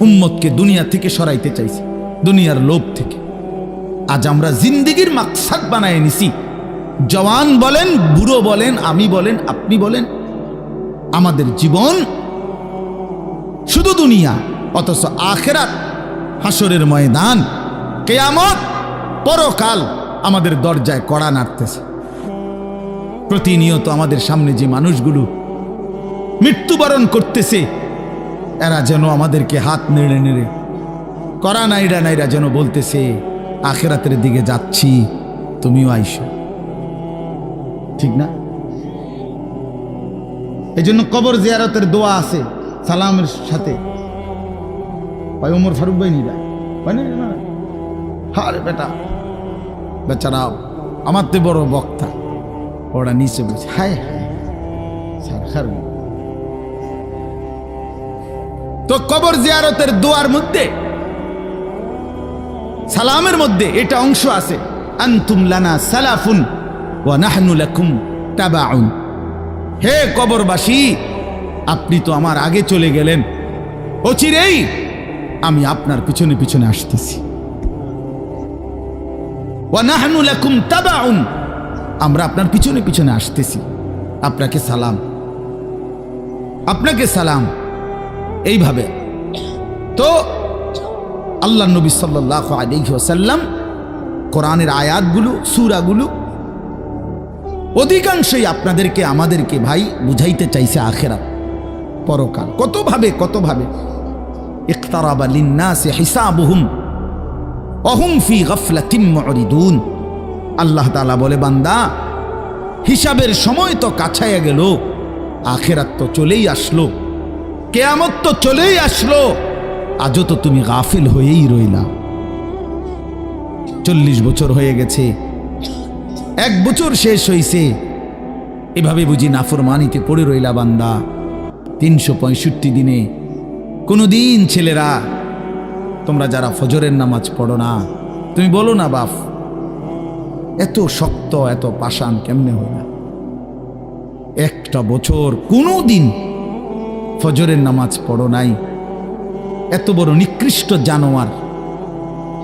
উম্মতকে দুনিয়া থেকে সরাইতে চাইছে, দুনিয়ার লোভ থেকে। আজ আমরা জিন্দেগির মাকসাদ বানায় নিছি। জওয়ান বলেন, বুড়ো বলেন, আমি বলেন, আপনি বলেন, আমাদের জীবন শুধু দুনিয়া, অথচ আখিরাত, হাসরের ময়দান, কিয়ামত, পরকাল আমাদের দরজায় কড়া নাড়তেছে। প্রতিনিয়ত আমাদের সামনে যে মানুষগুলো মৃত্যুবরণ করতেছে, এরা যেন আমাদেরকে হাত নেড়ে নেড়ে, করা নাইরা নাইরা যেন বলতেছে, আখিরাতের দিকে যাচ্ছি, তুমিও আইসো। ঠিক না? এই জন্য কবর জিয়ারতের দোয়া আছে সালামের সাথে। ওমর ফারুক ভাই নিরা না, হারে বেটা, বেচারা আমার তে বড় বক্তা, ওরা নিচে বলছে, হায় হায় সার। তো কবর জিয়ারতের দোয়ার মধ্যে, সালামের মধ্যে এটা অংশ আছে, আনতুম লানা সালাফুন ওয়া নাহনু লাকুম তাবাউন। হে কবরবাসী, আপনি তো আমার আগে চলে গেলেন, অচিরেই আমি আপনার পিছনে পিছনে আসতেছি। ওয়া নাহনু লাকুম তাবাউন, আমরা আপনার পিছনে পিছনে আসতেছি। আপনাকে সালাম, আপনাকে সালাম। এইভাবে তো আল্লাহ নবী সাল্লাল্লাহু আলাইহি ওয়াসাল্লাম কোরআনের আয়াতগুলো, সূরাগুলো অধিকাংশই আপনাদেরকে, আমাদেরকে ভাই বুঝাইতে চাইছে আখিরাত, পরকাল। কত ভাবে ইকতারাবা লিন্নাসি হিসাবুহুম ওয়া হুম ফি গাফলাতিন মুরিদুন। আল্লাহ তাআলা বলে, বান্দা, হিসাবের সময় তো কাছাইয়া গেল, আখিরাত তো চলেই আসলো, কিয়ামত তো চলেই আসলো, আজও তো তুমি গাফিল হয়েই রইলা। 40 বছর হয়ে গেছে, 1 বছর শেষ হইছে, এভাবে বুঝি নাফরমানিতে পড়ে রইলা বান্দা। 365 দিনে কোনদিন ছেলেরা, তোমরা যারা ফজরের নামাজ পড়ো না, তুমি বলো না বাপ, এত শক্ত, এত পাষাণ কেমনে হইলা? 1টা বছর কোনদিন ফজরের নামাজ পড়ো নাই, এত বড় নিকৃষ্ট জানোয়ার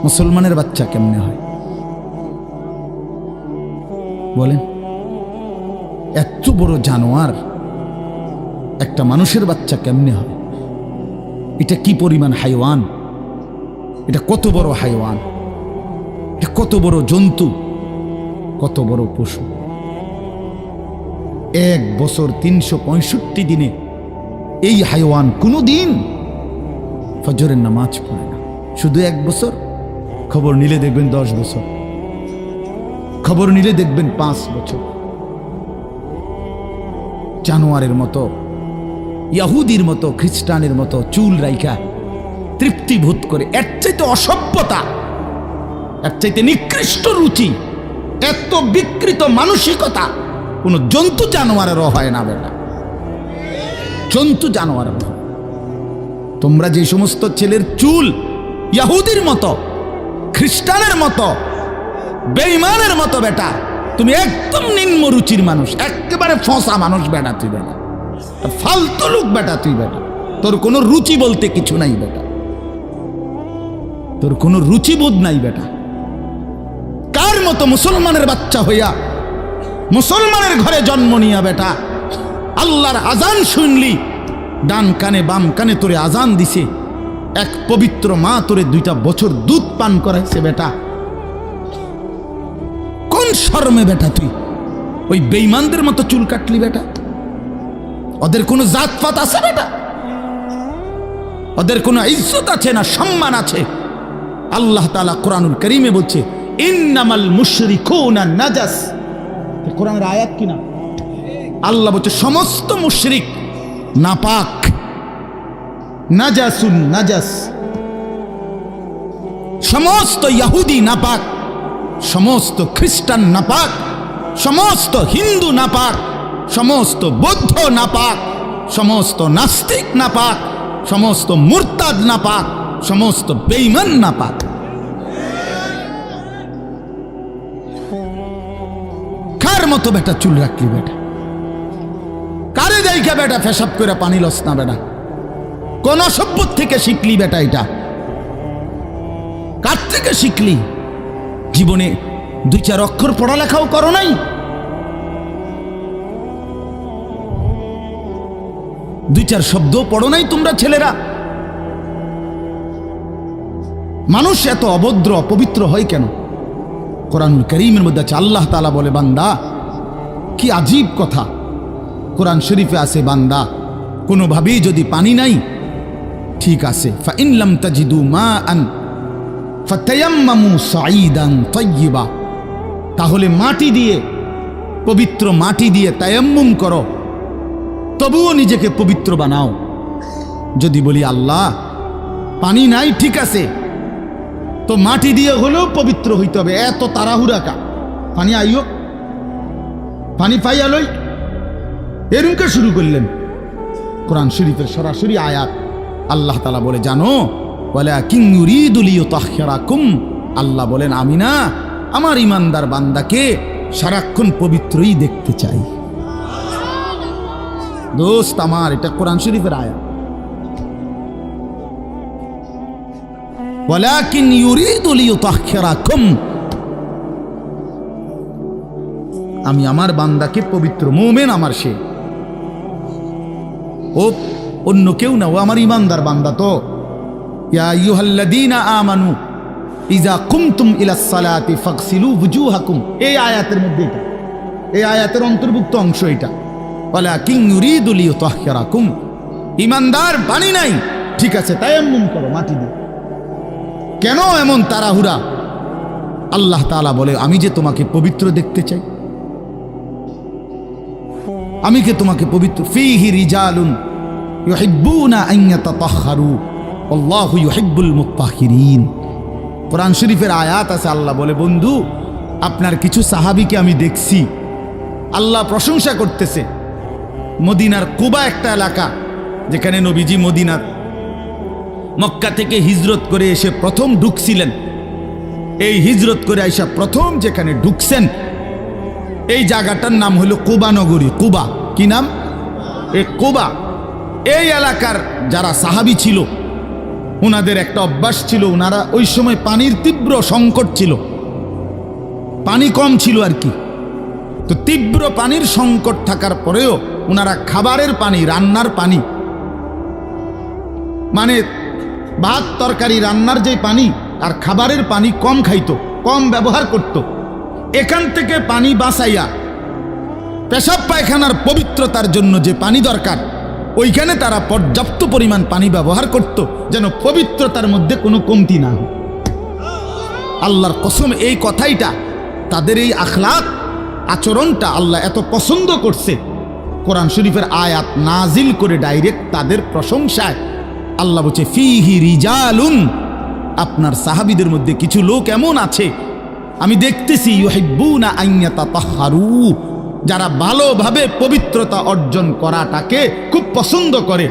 মুসলমানের বাচ্চা কেমনে হয় বলেন? এত বড় জানোয়ার একটা মানুষের বাচ্চা কেমনে হয়? এটা কি পরিমাণ হাইওয়ান, এটা কত বড় হাইওয়ান, এটা কত বড় জন্তু, কত বড় পশু। 1 বছর 365 দিনে এই হাইওয়ান কোনদিন ফজরের নামাজ পড়ে না। শুধু 1 বছর, খবর নিলে দেখবেন 10 বছর, খবর নিলে দেখবেন 5 বছর। জানোয়ারের মতো, ইহুদির মতো, খ্রিস্টানের মতো চুল রাইখা তৃপ্তি বোধ করে। এর চাইতে অসভ্যতা, এর চাইতে নিকৃষ্ট রুচি, এত বিকৃত মানসিকতা কোন জন্তু জানোয়ারেরও হয় না বেটা, জন্তু জানোয়ারের। তোমরা যে সমস্ত ছেলের চুল ইহুদির মতো, খ্রিস্টানের মতো, বেঈমানের মতো বেটা, তুমি একদম নিম্ন রুচির মানুষ, একেবারে ফসা মানুষ বেটা, তুই বেটা ফালতু লোক বেটা, তুই বেটা, তোর কোনো রুচি বলতে কিছু নাই বেটা, তোর কোনো রুচিবোধ নাই বেটা। কার মতো মুসলমানের বাচ্চা হইয়া, মুসলমানের ঘরে জন্ম নিয়া বেটা, আল্লাহর আজান শুনলি, ডান কানে বাম কানে তোরে আজান দিছে, এক পবিত্র মা তোরে 2টা বছর দুধ পান করাইছে বেটা, কোন শরমে বেটা তুই ওই বেঈমানদের মতো চুল কাটলি বেটা? ওদের কোনো জাতপাত আছে বেটা? ওদের কোনো ইজ্জত আছে না সম্মান আছে? আল্লাহ তাআলা কোরআনুল কারীমে বলছে, ইন্নামাল মুশরিকুনা নাজাস। কোরআনের আয়াত কিনা? আল্লাহ বলছে সমস্ত মুশরিক নাপাক, নাজাসুন নাজাস। সমস্ত ইহুদি নাপাক, সমস্ত খ্রিস্টান নাপাক, সমস্ত হিন্দু নাপাক, সমস্ত বৌদ্ধ নাপাক, সমস্ত নাস্তিক নাপাক, সমস্ত মুরতাদ নাপাক, সমস্ত বেঈমান নাপাক। কার মতো বেটা চুল রাখলি বেটা? কারে যাইকা বেটা পেশাব করে পানি লস না বেটা? কোন অসভ্য থেকে শিখলি বেটা? এটা কার থেকে শিখলি? জীবনে 2-4 অক্ষর পড়ালেখাও করো নাই? 2-4 শব্দ পড়ো নাই তোমরা ছেলেরা? মানুষ এত অভদ্র অপবিত্র হয় কেন? কোরআনুল কারীমের মধ্যে আছে, আল্লাহ তাআলা বলে, বান্দা কি আজীব কথা, কোরআন শরীফে আছে, বান্দা কোনোভাবেই যদি পানি নাই, ঠিক আছে, ফাইন লাম তাজিদু মাআন ফাতায়াম্মামু সাঈদান তাইয়্যিবা, তাহলে মাটি দিয়ে, পবিত্র মাটি দিয়ে তায়াম্মুম করো, তবুও নিজেকে পবিত্র বানাও। যদি বলি আল্লাহ পানি নাই, ঠিক আছে, তো মাটি দিয়ে হলেও পবিত্র হইতে হবে, এত তাড়াহুড়া কা? পানি আইও, পানি পাইয়া লই, এরকম শুরু করলেন? কোরআন শরীফের সরাসরি আয়াত, আল্লাহ তাআলা বলে, জানো, ওয়ালাকিন ইউরিদু লিইউতাহহিরাকুম, আল্লাহ বলেন আমি না আমার ইমানদার বান্দাকে সারাক্ষণ পবিত্রই দেখতে চাই। দোস্ত আমার, এটা কোরআন শরীফের আয়াত। ওয়ালাকিন ইউরিদু লিইউতাহহিরাকুম, আমি আমার বান্দাকে পবিত্র, মুমিন আমার সে, ও অন্য কেউ না, ও আমার ইমানদার বান্দা। তো ইয়া আইয়ুহাল্লাযীনা আমানু ইযা কুমতুম ইলাস সালাতি ফাগসিলু ওয়ুজুহাকুম, এই আয়াতের মধ্যে, এটা এই আয়াতের অন্তর্ভুক্ত অংশ এটা। ওয়ালাকিন ইউরিদু লিইউতাহহিরাকুম, ইমানদার পানি নাই, ঠিক আছে, তায়াম্মুম করো মাটি দিয়ে। কেন এমন তাড়াহুড়া? আল্লাহ তাআলা বলে, আমি যে তোমাকে পবিত্র দেখতে চাই, আমি কে তোমাকে পবিত্র। ফীহি রিজালুন ইউহিব্বুনা আন ইয়াতাতাহহারু আল্লাহু ইউহিব্বুল মুত্তাহহিরিন। কোরআন শরীফের আয়াত আছে, আল্লাহ বলে, বন্ধু আপনার কিছু সাহাবীকে আমি দেখছি, আল্লাহ প্রশংসা করতেছে। মদিনার কুবা একটা এলাকা, যেখানে নবীজি মদিনার মক্কা থেকে হিজরত করে এসে প্রথম ঢুকছিলেন। এই হিজরত করে আইসা প্রথম যেখানে ঢুকছেন, এই জায়গাটার নাম হলো কুবা নগরী। কুবা, কি নাম? এই কুবা। এই এলাকার যারা সাহাবী ছিল, ওনাদের একটা অভ্যাস ছিল, ওনারা ওই সময় পানির তীব্র সংকট ছিল, পানি কম ছিল আর কি। তো তীব্র পানির সংকট থাকার পরেও ওনারা খাবারের পানি, রান্নার পানি, মানে ভাত তরকারি রান্নার যে পানি আর খাবারের পানি কম খাইতো, কম ব্যবহার করত। এখান থেকে পানি বাঁচাইয়া পেশাব পায়খানার পবিত্রতার জন্য যে পানি দরকার, ওইখানে তারা পর্যাপ্ত পরিমাণ পানি ব্যবহার করত, যেন পবিত্রতার মধ্যে কোনো কমতি না হয়। আল্লাহর কসম, এই কথাইটা, তাদের এই আখলাক আচরণটা আল্লাহ এত পছন্দ করছে, কোরআন শরীফের আয়াত নাজিল করে ডাইরেক্ট তাদের প্রশংসায়। আল্লাহ বলছে, ফীহি রিজালুন, আপনার সাহাবীদের মধ্যে কিছু লোক এমন আছে আমি দেখতেছি, ইউহিব্বুনা আন ইয়াতাতাহহারু, যারা ভালোভাবে পবিত্রতা অর্জন করাটাকে খুব পছন্দ করে।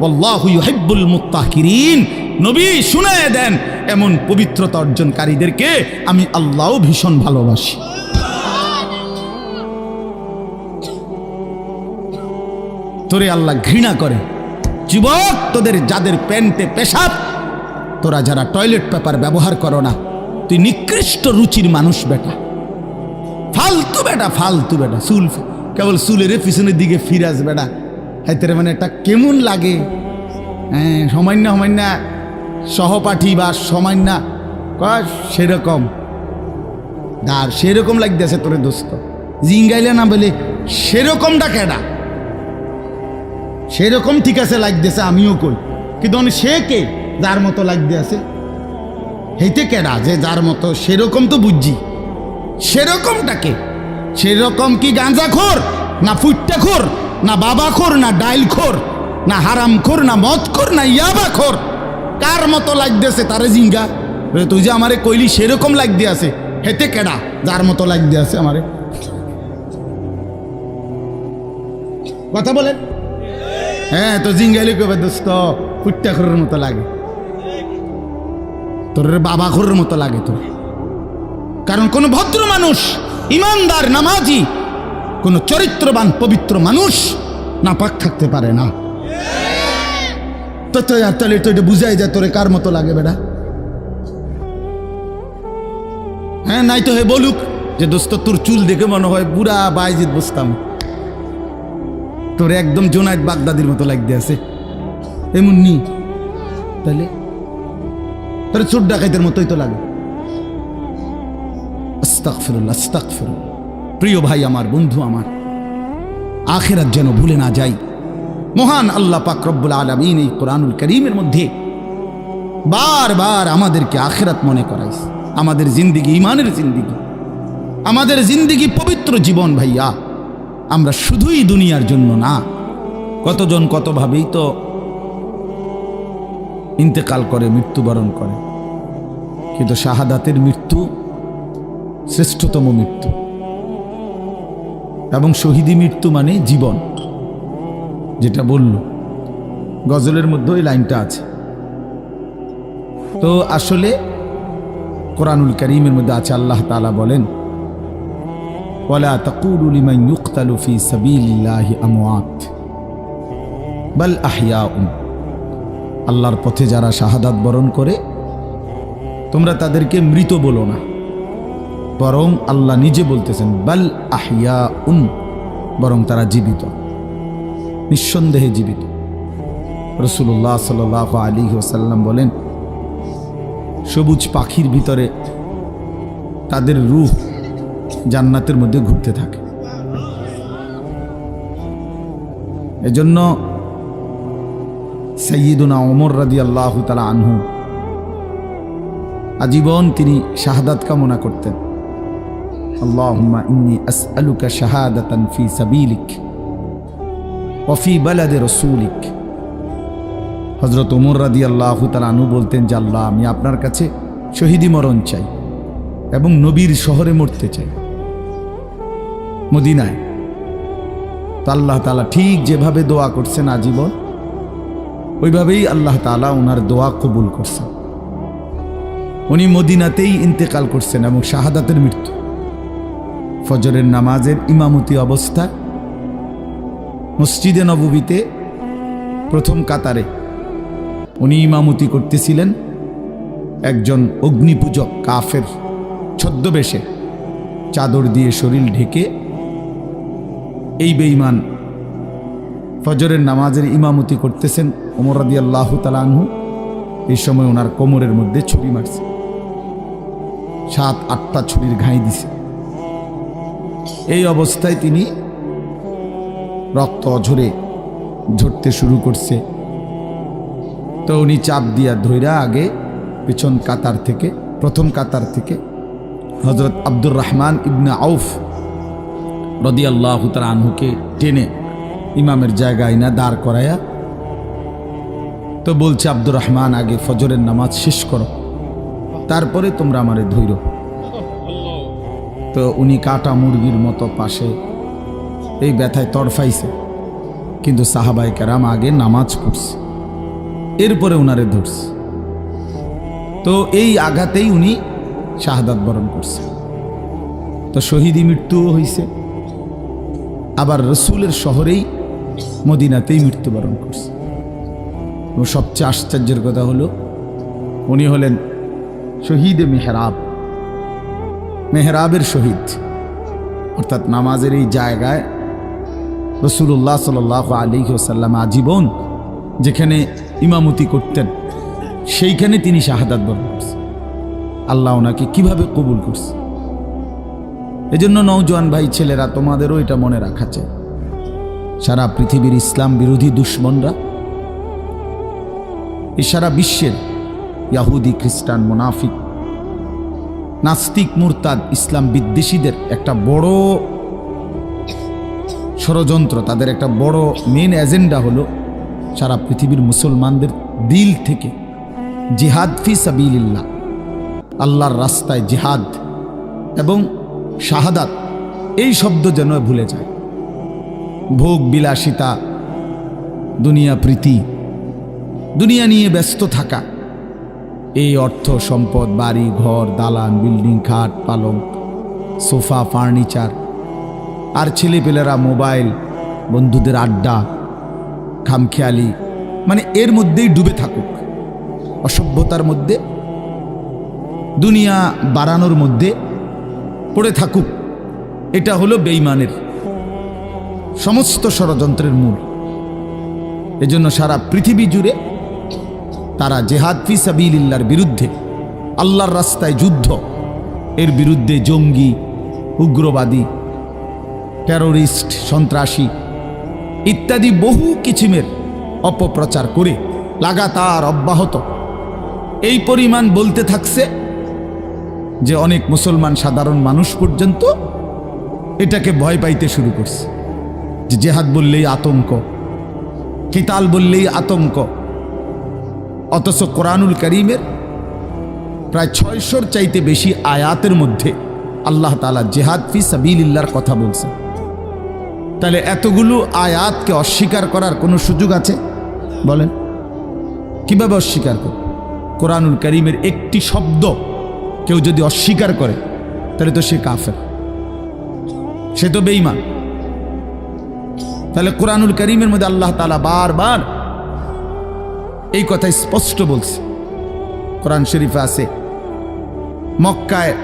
আল্লাহু ইউহিব্বুল মুত্তাহহিরিন, নবী শুনায়ে দেন, এমন পবিত্রতা অর্জনকারীদেরকে আমি আল্লাহও ভীষণ ভালোবাসি। তোরে আল্লাহ ঘৃণা করে। যুবক, তোদের যাদের প্যান্টে পেশাব, তোরা যারা টয়লেট পেপার ব্যবহার করো না, তুই নিকৃষ্ট রুচির মানুষ বেটা, ফালতু বেটা, ফালতু বেটা। চুল কেবল চুলের পিছনের দিকে ফিরাস বেটা, হাইতে মানে এটা কেমন লাগে? হ্যাঁ, সামান্য সামান্য সহপাঠী বা সামান্য সেরকম আর সেরকম লাগতেছে তোরে দোস্ত, জিঙ্গাইলে না বলে সেরকমটা কেডা? সেরকম ঠিক আছে লাগতেছে, আমিও কই, কিন্তু সে কে যার মতো লাগতে আছে? হেইতে কেডা যে যার মতো? সেরকম তো বুঝছি, সেরকমটাকে। সেরকম কি গাঁজাখোর, না ফুট্টাখোর, না বাবাখোর, না ডাইলখোর, না হারামখোর, না মদখোর, না ইয়াবাখোর? কার মতো লাগতেছে তারে জিঙ্গা? তুই যে আমারে কইলি সেরকম লাগতে আছে, হেতে কেডা যার মতো লাগতে আছে আমারে? কথা বলেন। হ্যাঁ, তো জিঙ্গাইলে কবে দোস্ত ফুট্টাখোরের মতো লাগে, তোর বাবাখোরের মতো লাগে তোর। কারণ কোন ভদ্র মানুষ, ইমানদার, নামাজি, কোন চরিত্রবান পবিত্র মানুষ নাপাক থাকতে পারে না। তো তাহলে তো এটা বুঝাই যায় তোরে কার মতো লাগে বেটা। হ্যাঁ নাই তো হে বলুক যে দোস্ত তোর চুল দেখে মনে হয় বুড়া বাইজিদ বসতাম, তোর একদম জোনায়েদ বাগদাদির মতো লাগতে আছে এমন নি, তাহলে তোর চোর ডাকাইতের মতোই তো লাগে। আস্তাগফিরুল্লাহ আস্তাগফিরুল্লাহ। প্রিয় ভাই আমার, বন্ধু আমার, আখিরাত যেন ভুলে না যাই। মহান আল্লাহ পাক রব্বুল আলামিন এই কোরআনুল কারীমের মধ্যে বারবার আমাদেরকে আখিরাত মনে করাইছে। আমাদের জিন্দেগি ঈমানের জিন্দেগি, আমাদের জিন্দেগি পবিত্র জীবন ভাইয়া। আমরা শুধুই দুনিয়ার জন্য না, কতজন কতভাবেই তো ইন্তেকাল করে, মৃত্যুবরণ করে, কিন্তু শাহাদাতের মৃত্যু শ্রেষ্ঠতম মৃত্যু। এবং শহীদি মৃত্যু মানে জীবন, যেটা বলল গজলের মধ্যে ওই লাইনটা আছে। তো আসলে কোরআনুল কারীমের মধ্যে আছে, আল্লাহ তাআলা বলেন ওয়ালা তাকুলু লিমান ইউকতালু ফি সাবিলিল্লাহি আমওয়াত বাল আহইয়াউন। আল্লাহর পথে যারা শাহাদাত বরণ করে তোমরা তাদেরকে মৃত বলো না, বরং আল্লাহ নিজে বলতেছেন বাল আহইয়াউন, বরং তারা জীবিত, নিঃসন্দেহে জীবিত। রাসূলুল্লাহ সাল্লাল্লাহু আলাইহি ওয়াসাল্লাম বলেন সবুজ পাখির ভিতরে তাদের রূহ জান্নাতের মধ্যে ঘুরতে থাকে। এজন্য সাইয়্যিদুনা ওমর রাদিয়াল্লাহু তাআলা আনহু আজীবন তিনি শাহাদাত কামনা করতেন। আল্লাহুম্মা ইন্নী আসআলুকা শাহাদাতান ফি সাবিলিক ওয়া ফি বালাদি রাসূলিক। হযরত ওমর রাদিয়াল্লাহু তাআলা আনহু বলতেন যে আল্লাহ, আমি আপনার কাছে শহীদি মরণ চাই এবং নবীর শহরে মরতে চাই, মদিনায়। তো আল্লাহ তাআলা ঠিক যেভাবে দোয়া করছেন আজীবন, ওইভাবেই আল্লাহ তাআলা ওনার দোয়া কবুল করছেন। উনি মদিনাতেই ইন্তেকাল করছেন এবং শাহাদাতের মৃত্যু। ফজরের নামাজের ইমামতি অবস্থা মসজিদে নববীতে প্রথম কাতারে উনি ইমামতি করতেছিলেন। একজন অগ্নিপূজক কাফের ছদ্মবেশে চাদর দিয়ে শরীর ঢেকে এই বেঈমান ফজরের নামাজের ইমামতি করতেছেন ওমর রাদিয়াল্লাহু তাআলা আনহু। এই সময় ওনার কোমরের মধ্যে ছুরি মারছে, 7-8টা ছুরির ঘাই দিছে। এই অবস্থায় তিনি রক্ত অঝরে ঝরতে শুরু করছে। তো উনি চাপ দিয়া ধইরা আগে পেছন কাতার থেকে, প্রথম কাতার থেকে হযরত আব্দুর রহমান ইবনে আউফ রাদিয়াল্লাহু তাআলা আনহুকে টেনে ইমামের জায়গায় না দাঁড় করায়া, তো বলছে আব্দুর রহমান আগে ফজরের নামাজ শেষ করো, তারপরে তোমরা আমারে ধইরো। তো উনি কাটা মুরগির মতো পাশে এই ব্যথায় তড়ফাইছে, কিন্তু সাহাবায়ে কেরাম আগে নামাজ পড়ছে, এরপরে উনারে ধরছে। তো এই আঘাতেই উনি শাহাদাত বরণ করছে। তো শহীদি মৃত্যুও হয়েছে, আবার রসুলের শহরেই মদিনাতেই মৃত্যুবরণ করছে। এবং সবচেয়ে আশ্চর্যের কথা হলো উনি হলেন শহীদে মেহরাব, মেহরাবের শহীদ, অর্থাৎ নামাজের এই জায়গায় রাসূলুল্লাহ সাল্লাল্লাহু আলাইহি ওয়াসাল্লাম আজীবন যেখানে ইমামতি করতেন সেইখানে তিনি শাহাদাত বরণ করছেন। আল্লাহ ওনাকে কিভাবে কবুল করছে। এজন্য নওজোয়ান ভাই ছেলেরা, তোমাদেরও এটা মনে রাখা চাই, সারা পৃথিবীর ইসলাম বিরোধী দুশ্মনরা, এই সারা বিশ্বের ইয়াহুদি, খ্রিস্টান, মুনাফিক, নাস্তিক, মুরতাদ, ইসলাম বিদ্বেষীদের একটা বড় ষড়যন্ত্র, তাদের একটা বড় মেন এজেন্ডা হলো সারা পৃথিবীর মুসলমানদের দিল থেকে জিহাদ ফি সাবিলিল্লাহ, আল্লাহর রাস্তায় জিহাদ এবং শাহাদাত এই শব্দ যেন ভুলে যায়। ভোগ বিলাসিতা, দুনিয়া প্রীতি, দুনিয়া নিয়ে ব্যস্ত থাকা, এই অর্থ সম্পদ, বাড়ি ঘর, দালান, বিল্ডিং, খাট, পালং, সোফা, ফার্নিচার, আর ছেলেপেলেরা মোবাইল, বন্ধুদের আড্ডা, খামখেয়ালি, মানে এর মধ্যেই ডুবে থাকুক, অসভ্যতার মধ্যে, দুনিয়া বাড়ানোর মধ্যে পড়ে থাকুক। এটা হলো বেঈমানের সমস্ত ষড়যন্ত্রের মূল। এজন্য সারা পৃথিবী জুড়ে তারা জিহাদ ফি সাবিলিল্লাহর বিরুদ্ধে, আল্লাহর রাস্তায় যুদ্ধ, এর বিরুদ্ধে জঙ্গি, উগ্রবাদী, টেরোরিস্ট, সন্ত্রাসী ইত্যাদি বহু কিছিমের অপপ্রচার করে লাগাতার অব্যাহত এই পরিমাণ বলতে থাকছে যে অনেক মুসলমান সাধারণ মানুষ পর্যন্ত এটাকে ভয় পাইতে শুরু করছে, যে জেহাদ বললেই আতঙ্ক, কিতাল বললেই আতঙ্ক। অথচ কোরআনুল কারীমের প্রায় 600-র চাইতে বেশি আয়াতের মধ্যে আল্লাহ তাআলা জিহাদ ফি সাবিলিল্লাহর কথা বলছেন। তাহলে এতগুলো আয়াতকে অস্বীকার করার কোনো সুযোগ আছে? বলেন, কিভাবে অস্বীকার করে? কোরআনুল কারীমের একটি শব্দ কেউ যদি অস্বীকার করে তাহলে তো সে কাফের, সে তো বেঈমান। তাহলে কোরআনুল কারীমের মধ্যে আল্লাহ তাআলা বারবার এই কথা স্পষ্ট বলছে। কোরআন শরীফে আছে, মক্কায়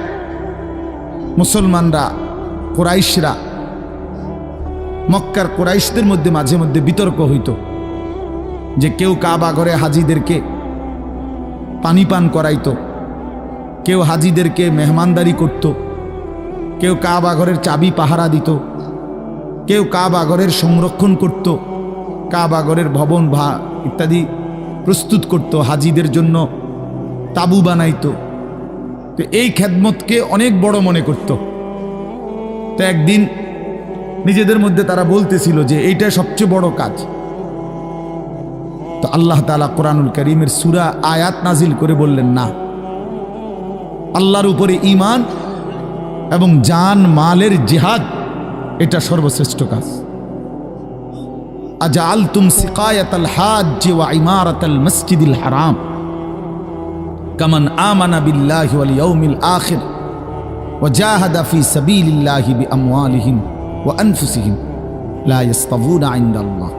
মুসলমানরা, কুরাইশরা, মক্কার কুরাইশদের মধ্যে মাঝে মধ্যে বিতর্ক হইত যে কেউ কাবা ঘরে হাজিদেরকে পানি পান করাইতো, কেউ হাজিদেরকে মেহমানদারি করত, কেউ কাবা ঘরের চাবি পাহারা দিত, কেউ কাবা ঘরের সংরক্ষণ করত, কাবা ঘরের ভবন ইত্যাদি প্রস্তুত করত, হাজিদের জন্য তাবু বানাইতো। তো এই খেদমতকে অনেক বড় মনে করত। তো একদিন নিজেদের মধ্যে তারা বলতেছিল যে এইটা সবচেয়ে বড় কাজ। তো আল্লাহ তাআলা কোরআনুল কারীমের সূরা আয়াত নাজিল করে বললেন, না, আল্লাহর উপরে ঈমান এবং জান মালের জিহাদ এটা সর্বশ্রেষ্ঠ কাজ। আজআলতুম সিকায়াতাল হাজ্জি ওয়া ইমারাতাল মসজিদিল হারাম কামান আমানা বিল্লাহি ওয়াল ইয়াউমিল আখির ওয়া জাহাদা ফি সাবিলিল্লাহি বিআমওয়ালিহিম ওয়া আনফুসিহিম লা ইস্তাবুনা ইনদাল্লাহ।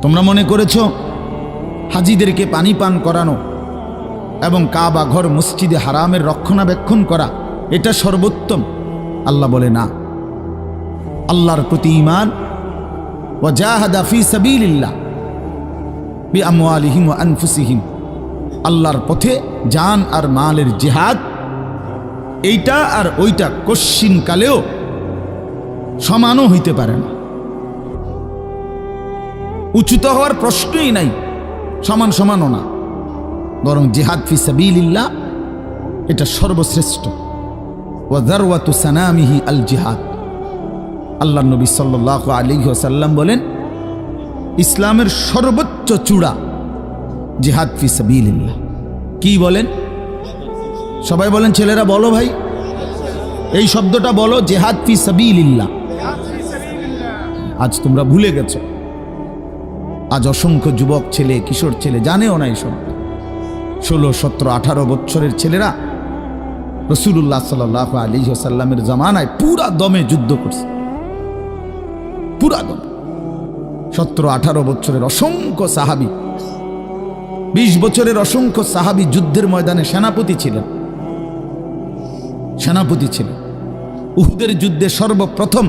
তোমরা মনে করেছো হাজিদেরকে পানি পান করানো এবং কাবা ঘর মসজিদে হারামের রক্ষণাবেক্ষণ করা এটা সর্বোত্তম? আল্লাহ বলে, না, আল্লাহর প্রতি ঈমান, ওয়া জাহাদা ফি সাবিলিল্লাহ বিআমওয়ালিহিম ওয়া আনফুসিহিম, আল্লাহর পথে জান আর মালের জিহাদ, এইটা আর ওইটা কশ্চিন কালেও সমানও হইতে পারে না, উচ্চত হওয়ার প্রশ্নই নাই, সমান সমানও না, বরং জিহাদ ফি সাবিলিল্লাহ এটা সর্বশ্রেষ্ঠ। ওয়া যারওয়াতু সানামিহি আল জিহাদ। আল্লাহর নবী সাল্লাল্লাহু আলাইহি ওয়াসাল্লাম বলেন, ইসলামের সর্বোচ্চ চূড়া জিহাদ ফি সাবিলিল্লাহ। কি বলেন? সবাই বলেন, ছেলেরা বলো ভাই, এই শব্দটা বলো, জিহাদ ফি সাবিলিল্লাহ। আজ তোমরা ভুলে গেছো। আজ অসংখ্য যুবক ছেলে, কিশোর ছেলে জানেও না এইসব। 16, 17, 18 বছরের ছেলেরা রাসূলুল্লাহ সাল্লাল্লাহু আলাইহি ওয়াসাল্লামের জামানায় পুরা দমে যুদ্ধ করছে, পুরা দম। 17, 18 বছরের অসংখ্য সাহাবী, 20 বছরের অসংখ্য সাহাবী যুদ্ধের ময়দানে সেনাপতি ছিলেন। উহুদের যুদ্ধে সর্বপ্রথম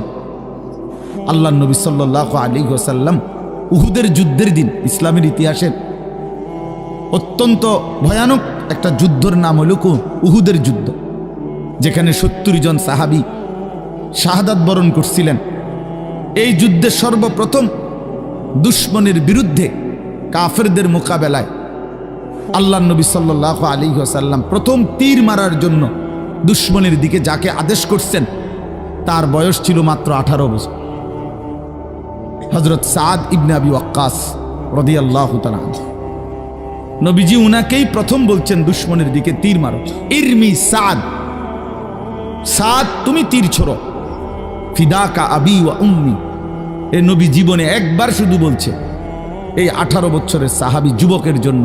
আল্লাহর নবী সাল্লাল্লাহু আলাইহি ওয়াসাল্লাম উহুদের যুদ্ধের দিন, ইসলামের ইতিহাসের অত্যন্ত ভয়ানক একটা যুদ্ধের নাম হল উহুদের যুদ্ধ, যেখানে 70 জন সাহাবী শাহাদাত বরণ করছিলেন। এই যুদ্ধে সর্বপ্রথম দুশমনের বিরুদ্ধে, কাফেরদের মোকাবেলায় আল্লাহর নবী সাল্লাল্লাহু আলাইহি ওয়াসাল্লাম প্রথম তীর মারার জন্য দুশমনের দিকে যাকে আদেশ করছেন তার বয়স ছিল মাত্র 18 বছর। হযরত সাদ ইবনে আবি ওয়াক্কাস রাদিয়াল্লাহু তাআলা আনহু, নবীজি উনাকেই প্রথম বলছেন দুশমনের দিকে তীর মারো। ইরমি সাদ, সাদ তুমি তীর ছোড়ো। ফিদাকা আবি ওয়া উম্মি, এ নবী জীবনে একবার শুধু বলছে এই 18 বছরের সাহাবী যুবকের জন্য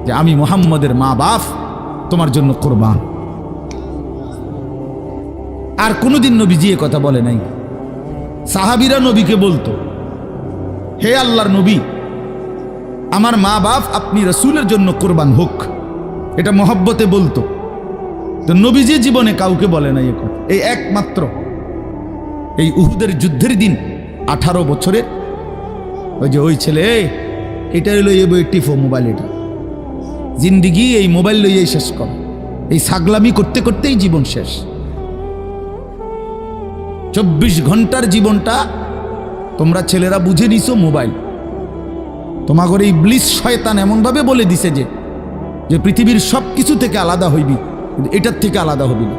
যে আমি মুহাম্মদের মা বাপ তোমার জন্য কুরবান। আর কোনোদিন নবীজি এ কথা বলে নাই। সাহাবীরা নবীকে বলতো, হে আল্লাহর নবী, আমার মা বাপ আপনি রসুলের জন্য কোরবান হোক, এটা মহব্বতে বলতো। তো নবীজি জীবনে কাউকে বলে নাই এ কথা। এই একমাত্র এই উহুদের যুদ্ধের দিন 18 বছরের ওই ছেলে, এটা হইলো এই বই টিফো মোবাইল, এটা জিন্দিগি এই মোবাইল লইয়েই শেষ কর, এই ছাগলামি করতে করতেই জীবন শেষ। 24 ঘন্টার জীবনটা তোমরা ছেলেরা বুঝে নিছো মোবাইল। তোমাদের এই ইবলিস শয়তান এমনভাবে বলে দিছে যে পৃথিবীর সব কিছু থেকে আলাদা হইবি, কিন্তু এটার থেকে আলাদা হবি না।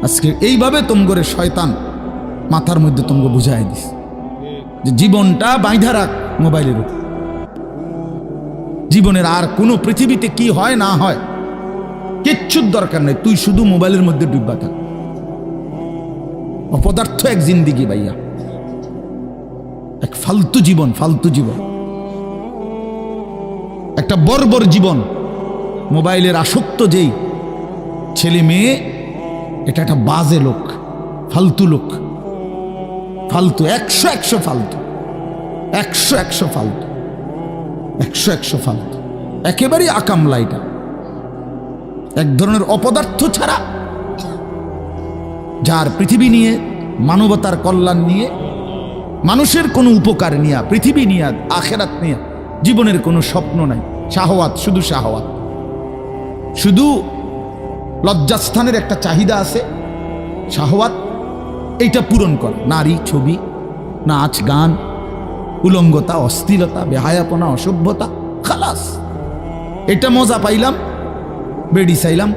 আজকে এইভাবে তোমগরে শয়তান মাথার মধ্যে তোমকে বুঝাই দিস যে জীবনটা বাইধা রাখ মোবাইলের উপর। জীবনের আর কোনো পৃথিবীতে কি হয় না হয় কিচ্ছুর দরকার নেই, তুই শুধু মোবাইলের মধ্যে ডুববা থাক। অপদার্থ এক জিন্দিগি ভাইয়া, এক ফালতু জীবন, ফালতু জীবন, একটা বর্বর জীবন। মোবাইলের আসক্ত যেই ছেলে মেয়ে, এটা একটা বাজে লোক, ফালতু লোক, ফালতু, 100 ফালতু, 100 ফালতু, 100 ফালতু, একেবারেই আকামলা। এটা এক ধরনের অপদার্থ ছাড়া, যার পৃথিবী নিয়ে, মানবতার কল্যাণ নিয়ে, মানুষের কোনো উপকার নিয়ে, পৃথিবী নিয়ে, আখেরাত নিয়ে জীবনের কোনো স্বপ্ন নাই। শাহওয়াত, শুধু শাহওয়াত, শুধু লজ্জাস্থানের একটা চাহিদা আছে, শাহওয়াত, এইটা পূরণ কর। নারী, ছবি, নাচ, গান, উলঙ্গতা, অস্থিরতা, বেহায়াপনা, অসভ্যতা, খালাস। এটা মজা পাইলাম, বেড়ি চাইলাম,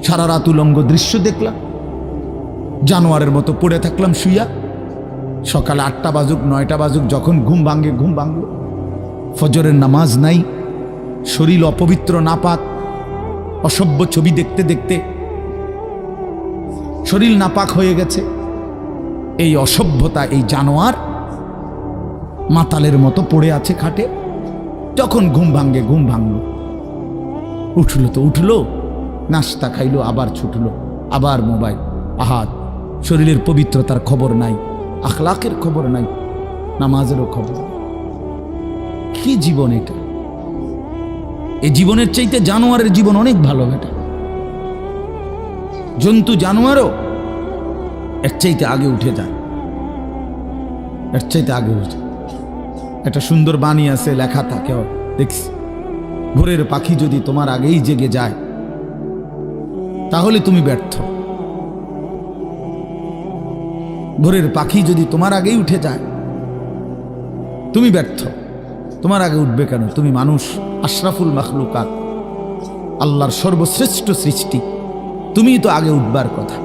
সারা রাত উলঙ্গ দৃশ্য দেখলাম, জানোয়ারের মতো পড়ে থাকলাম শুইয়া। সকালে 8টা বাজুক 9টা বাজুক, যখন ঘুম ভাঙে ঘুম ভাঙল। ফজরের নামাজ নাই, শরীর অপবিত্র, নাপাক, অসভ্য ছবি দেখতে দেখতে শরীর নাপাক হয়ে গেছে। এই অসভ্যতা, এই জানোয়ার মাতালের মতো পড়ে আছে খাটে। যখন ঘুম ভাঙে ঘুম ভাঙল, উঠলো তো উঠলো, নাস্তা খাইলো, আবার ছুটলো, আবার মোবাইল। আহাত, শরীরের পবিত্রতার খবর নাই, আখলাকের খবর নাই, নামাজেরও খবর। কি জীবন এটা! এই জীবনের চাইতে জানোয়ারের জীবন অনেক ভালো। বেটা, জন্তু জানোয়ারও এর চাইতে আগে উঠে যায়, এর চাইতে আগে উঠে। একটা সুন্দর বাণী আছে, লেখা থাকে, দেখছি, ভোরের পাখি যদি তোমার আগেই জেগে যায় তাহলে তুমি ব্যর্থ। ভোরের পাখি যদি তোমার আগেই উঠে যায় তুমি ব্যর্থ। তোমার আগে উঠবে কেন? তুমি মানুষ, আশরাফুল মাখলুকাত, আল্লাহর সর্বশ্রেষ্ঠ সৃষ্টি, তুমিই তো আগে উঠবার কথা।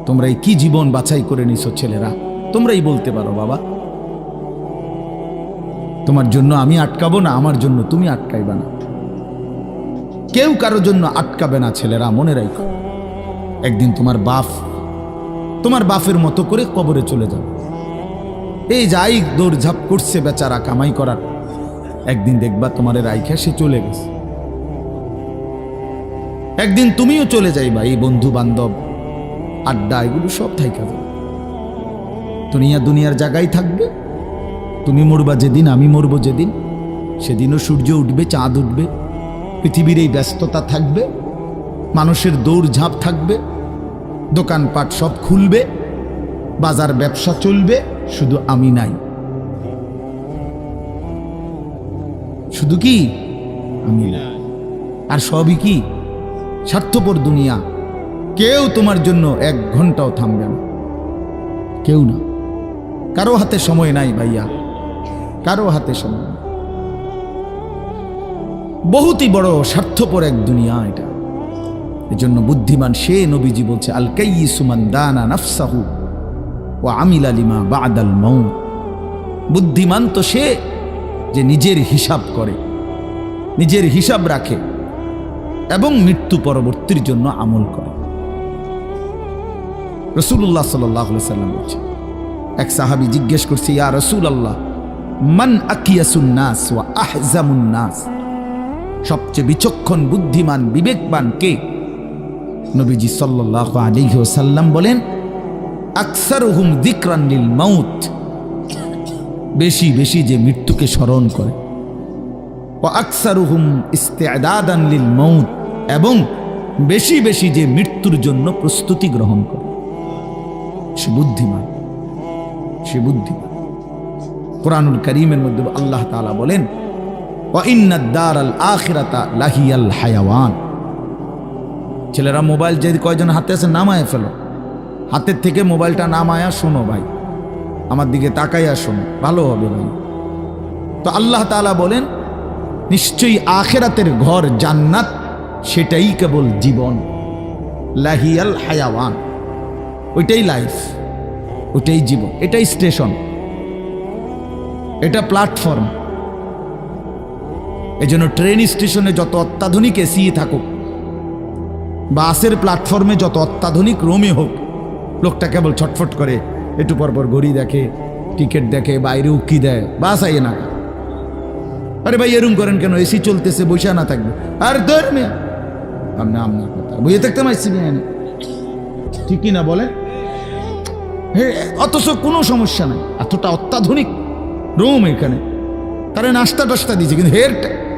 তোমরা এই কি জীবন বাছাই করে নিছো ছেলেরা? তোমরাই বলতে পারো বাবা, তোমার জন্য আমি আটকাবো না, আমার জন্য তুমি আটকাইবা না। কেউ কারোর জন্য আটকাবে না ছেলেরা, মনে রাখো। একদিন তোমার বাপ তোমার বাপের মতো করে কবরে চলে যাবে। এই যাই দৌড়ঝাঁপ করছে বেচারা কামাই করার, একদিন দেখবা তোমারে রাইখা সে চলে গেছে। একদিন তুমিও চলে যাইবা। এই বন্ধু বান্ধব, আড্ডা, এগুলো সব থাইকা যাবে। দুনিয়ার জায়গায় থাকবে। তুমি মরবা যেদিন, আমি মরবো যেদিন, সেদিনও সূর্য উঠবে, চাঁদ উঠবে, পৃথিবীর এই ব্যস্ততা থাকবে, মানুষের দৌড়ঝাঁপ থাকবে, দোকানপাট সব খুলবে, বাজার ব্যবসা চলবে, শুধু আমি নাই। শুধু কি আমি নাই, আর সবই কি স্বার্থপর দুনিয়া। কেউ তোমার জন্য 1 ঘন্টাও থামবে না, কেউ না। কারো হাতে সময় নাই ভাইয়া, কারো হাতে সময় নাই। বহুতই বড় স্বার্থপর এক দুনিয়া এটা। এজন্য বুদ্ধিমান সে, নবীজি বলছে, আল কাইয়িসু মান দানা নাফসাহু ওয়া আমিলা লিমা বা'দাল মাউত। বুদ্ধিমান তো সে যে নিজের হিসাব করে, নিজের হিসাব রাখে এবং মৃত্যু পরবর্তীর জন্য আমল করে। রাসূলুল্লাহ সাল্লাল্লাহু আলাইহি সাল্লাম বলছেন, এক সাহাবী জিজ্ঞেস করছে, ইয়া রাসূলুল্লাহ, মান আকিয়াসুন নাস ওয়া আহজামুন নাস? সবচেয়ে বিচক্ষণ, বুদ্ধিমান, বিবেকবান কে? নবীজি সাল্লাল্লাহু আলাইহি ওয়াসাল্লাম বলেন, আকসারুহুম যিকরান লিল মাউত বেশি বেশি যে মৃত্যুকে স্মরণ করে, ওয়া আকসারুহুম ইস্তিআদাদান লিল মউত, এবং বেশি বেশি যে মৃত্যুর জন্য প্রস্তুতি গ্রহণ করে, সে বুদ্ধিমান, সে বুদ্ধিমান। কুরআনুল কারীমের মধ্যে আল্লাহ তাআলা বলেন, ওয়া ইন্নাদ দারাল আখিরাতা লাহিয়াল হায়াওয়ান। ছেলেরা মোবাইল যে কয়জন হাতে আছে নামায় ফেলো, হাতের থেকে মোবাইলটা নামায়া শোনো ভাই, আমার দিকে তাকাইয়া শোনো, ভালো হবে ভাই। তো আল্লাহ তাআলা বলেন নিশ্চয়ই আখিরাতের ঘর জান্নাত সেটাই কেবল জীবন, লাহিয়াল হায়াওয়ান, ওইটাই লাইফ, ওইটাই জীবন, এটাই স্টেশন, এটা প্ল্যাটফর্ম। এজন্য ট্রেন স্টেশনে যত অত্যাধুনিক এসি থাকুক, বাসের প্ল্যাটফর্মে যত অত্যাধুনিক রুমে হোক, লোকটা কেবল ছটফট করে, একটু পরপর ঘড়ি দেখে, টিকিট দেখে, বাইরে উকি দেয়, বাস আইয়ে না। আরে ভাই এরম করেন কেন, এসি চলতেছে, বৈশা না থাকবে। আর ধর্মে আপনার কথা বইয়ে থাকতে পারছি না, ঠিকই না বলে, অথচ কোনো সমস্যা নাই, এতটা অত্যাধুনিক রুম এখানে, তারা নাস্তা টাস্তা দিয়েছে, কিন্তু হের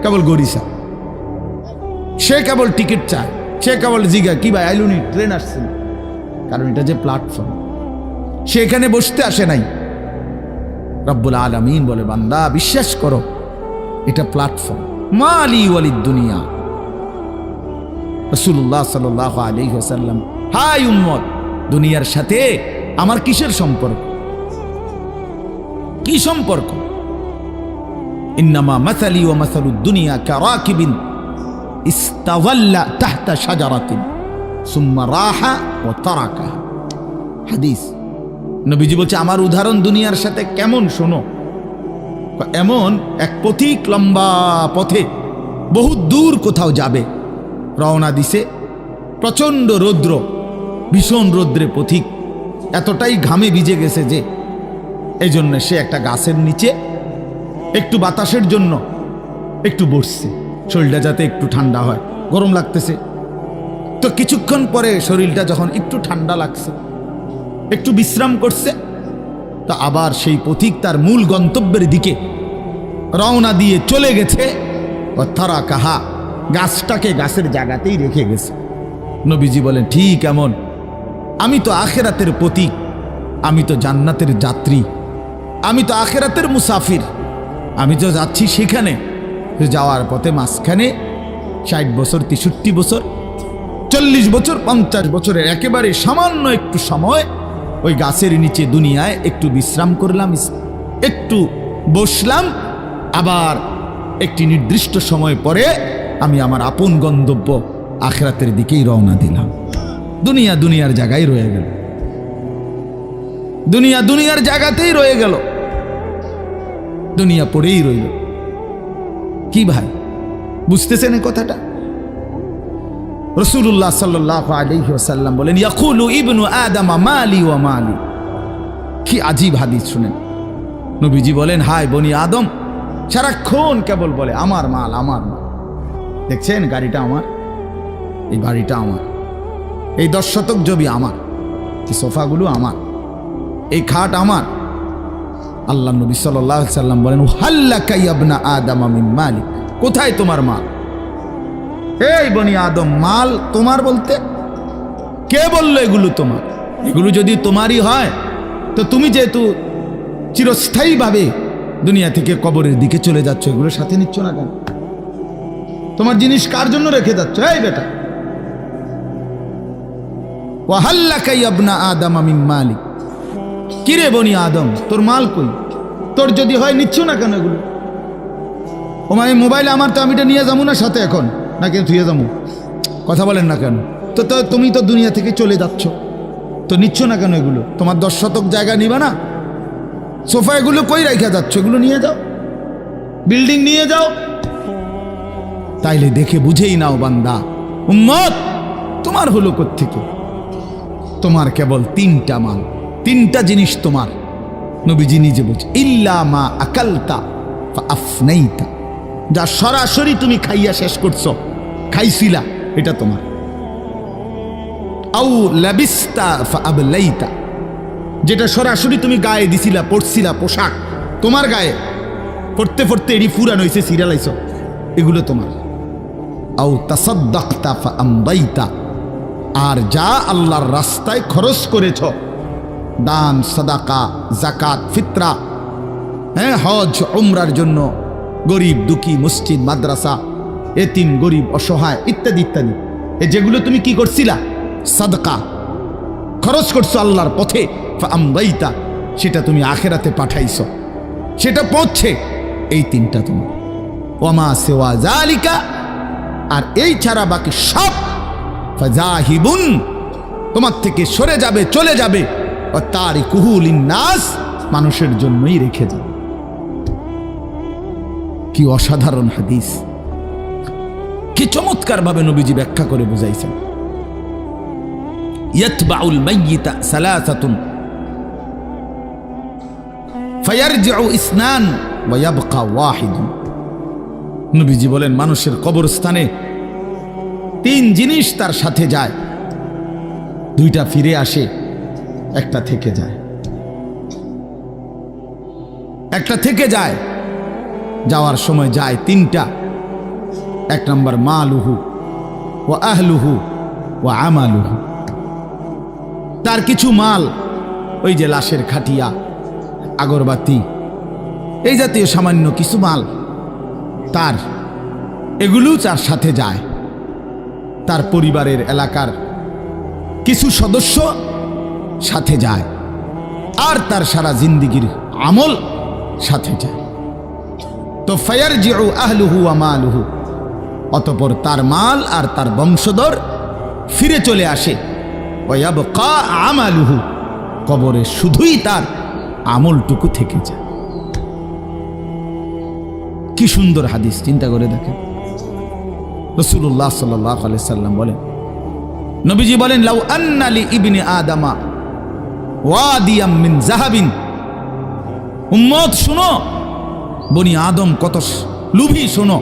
কেবল গড়িসা, সে কেবল টিকিট চায়, সে কেবল জিগা কি ভাই আইলুনি, ট্রেন আসছে না, কারণ এটা যে প্ল্যাটফর্ম, সে এখানে বসতে আসে নাই। রব্বুল আলামিন বলে, বান্দা বিশ্বাস করো, এটা প্ল্যাটফর্ম। মালি ওয়ালিদ দুনিয়া। রাসূলুল্লাহ সাল্লাল্লাহু আলাইহি ওয়াসাল্লাম, হাই উম্মত, দুনিয়ার সাথে আমার কিসের সম্পর্ক, কি সম্পর্ক? ইন্নামা মাসালি ওয়া মাসালুদ দুনিয়া কারাকিবিন ইস্তাযাল্লা তাহতা শাজারাতিন সুম্মা রাহা ওয়া তারাকাহা। হাদিস। নবীজি বলছে আমার উদাহরণ দুনিয়ার সাথে কেমন শোনো, এমন এক পথিক লম্বা পথে বহু দূর কোথাও যাবে, রওনা দিছে, প্রচণ্ড রৌদ্র, ভীষণ রৌদ্রে পথিক এতটাই ঘামে ভিজে গেছে যে এই জন্য সে একটা গাছের নিচে একটু বাতাসের জন্য একটু বসছে, শরীরটা যাতে একটু ঠান্ডা হয়, গরম লাগতেছে। তো কিছুক্ষণ পরে শরীরটা যখন একটু ঠান্ডা লাগছে, একটু বিশ্রাম করছে, তা আবার সেই পথিক তার মূল গন্তব্যের দিকে রওনা দিয়ে চলে গেছে। তারা কাহা, গাছটাকে গাছের জায়গাতেই রেখে গেছে। নবীজি বলেন ঠিক এমন আমি তো আখিরাতের প্রতীক, আমি তো জান্নাতের যাত্রী, আমি তো আখিরাতের মুসাফির, আমি তো যাচ্ছি সেখানে। যাওয়ার পথে মাঝখানে 60 বছর, 63 বছর, 40 বছর, 50 বছরের একেবারে সামান্য একটু সময় ওই গাছের নিচে দুনিয়ায় একটু বিশ্রাম করলাম, একটু বসলাম, আবার একটি নির্দিষ্ট সময় পরে আমি আমার আপন গন্তব্য আখিরাতের দিকেই রওনা দিলাম। দুনিয়া দুনিয়ার জায়গায় রয়ে গেল, দুনিয়া দুনিয়ার জায়গাতেই রয়ে গেল, দুনিয়া পড়েই রইল। কি ভাই বুঝতেছেন এই কথাটা? রাসূলুল্লাহ সাল্লাল্লাহু আলাইহি ওয়াসাল্লাম বলেন, ইয়াকুলু ইবনু আদম মালি ওয়া মালি। কি আজীব হাদিস শুনেন। নবীজি বলেন, হায় বনি আদম সারাক্ষণ কেবল বলে আমার মাল, আমার মাল। দেখছেন গাড়িটা আমার, এই বাড়িটা আমার, এই 10 শতক জমি আমার, এই সোফাগুলো আমার, এই খাট আমার। আল্লাহ নবী সাল্লাল্লাহু আলাইহি সাল্লাম বলেন, হাল্লাকা ইবনা আদম মিন মালিক, কোথায় তোমার মাল? এই বনি আদম মাল তোমার বলতে কে বললো এগুলো তোমার? এগুলো যদি তোমারই হয় তো তুমি যেহেতু চিরস্থায়ীভাবে দুনিয়া থেকে কবরের দিকে চলে যাচ্ছ, এগুলো সাথে নিচ্ছ না কেন? তোমার জিনিস কার জন্য রেখে যাচ্ছ? এই বেটা, ওয়াহাল্লাকা ইবনা আদম মিন মালিক, কিরে বনি আদম তোর মাল কই? তোর যদি হয় নিচ্ছ না কেন এগুলো? ও মানে মোবাইল আমার, তো আমি এটা নিয়ে যাবো না সাথে এখন, না কেন থুয়ে যাবো? কথা বলেন না কেন? তো তুমি তো দুনিয়া থেকে চলে যাচ্ছ, তো নিচ্ছ না কেন এগুলো? তোমার 10 শতক জায়গা নিবা না? সোফা এগুলো কই রাখা যাচ্ছ? এগুলো নিয়ে যাও, বিল্ডিং নিয়ে যাও। তাইলে দেখে বুঝেই নাও বান্দা, উম্মত তোমার হলো কোত্থেকে? তোমার কেবল 3টা মাল, 3টা জিনিস তোমার। নবীজি নিজে বলছে, ইল্লা মা আকালতা ফা আফনাইতা, যা সরাসরি তুমি খাইয়া শেষ করছো, খাইছিলা, এটা তোমার। আউ লাবিস্তা ফা আবলাইতা, যেটা সরাসরি তুমি গায়ে দিছিলা, পরছিলা পোশাক, তোমার গায়ে পড়তে পড়তে এডি ফুরান হয়েছে, সিরিয়ালাইছ, এগুলো তোমার। আও তাসাদ্দাকতা ফাআমদাইতা, আর যা আল্লাহর রাস্তায় খরচ করেছ, দান, সাদাকা, জাকাত, ফিতরা, হ্যাঁ, হজ উমরার জন্য, গরিব দুঃখী, মসজিদ, মাদ্রাসা, এতিম, গরিব, অসহায় ইত্যাদি ইত্যাদি, যেগুলো তুমি কি করছিলা, সাদকা খরচ করছো আল্লাহর পথে, ফাআমদাইতা, সেটা তুমি আখিরাতে পাঠাইছো, সেটা পৌঁছে, এই তিনটা তুমি। ওয়ামা সিওয়া যালিকা, আর এই ছাড়া বাকি সব ফাযাহিবুন, তোমার থেকে সরে যাবে, চলে যাবে, ওয়া তারিকুহু লিন্নাস, মানুষের জন্যই রেখে যাবে। কি অসাধারণ হাদিস, কি চমৎকার ভাবে নবীজি ব্যাখ্যা করে বুঝাইছেন। ইয়াতবাউল মাইয়িতা সালাসাতুন ফায়ারজিউ ইসনান ওয়া ইয়াবকা ওয়াহিদুন। নবীজি বলেন মানুষের কবরস্থানে তিন জিনিস তার সাথে যায়, দুইটা ফিরে আসে, একটা থেকে যায়। একটা থেকে যায়, যাওয়ার সময় যায় তিনটা। এক নম্বর মালুহু ওয়া আহলুহু ওয়া আমালুহু, তার কিছু মাল, ওই যে লাশের খাটিয়া, আগরবাতি, এই জাতীয় সামান্য কিছু মাল, তার এগুলো তার সাথে যায়। তার পরিবারের এলাকার কিছু সদস্য সাথে যায়, আর তার সারা জিন্দিগির আমল সাথে যায়। তো ফায়ারজিউ আহলুহু ওয়া মালুহু, অতঃপর তার মাল আর তার বংশধর ফিরে চলে আসে। ওয়া ইয়াবকা আমালুহু, কবরে শুধুই তার আমলটুকু থেকে যায়। কি সুন্দর হাদিস, চিন্তা করে দেখেন। রাসূলুল্লাহ সাল্লাল্লাহু আলাইহি সাল্লাম বলেন, নবীজি বলেন, লাউ আন্না লি ইবনি আদামা ওয়াদিয়াম মিন যাহাবিন, উম্মত শুনো, বনি আদম কত লুভী, শোনো,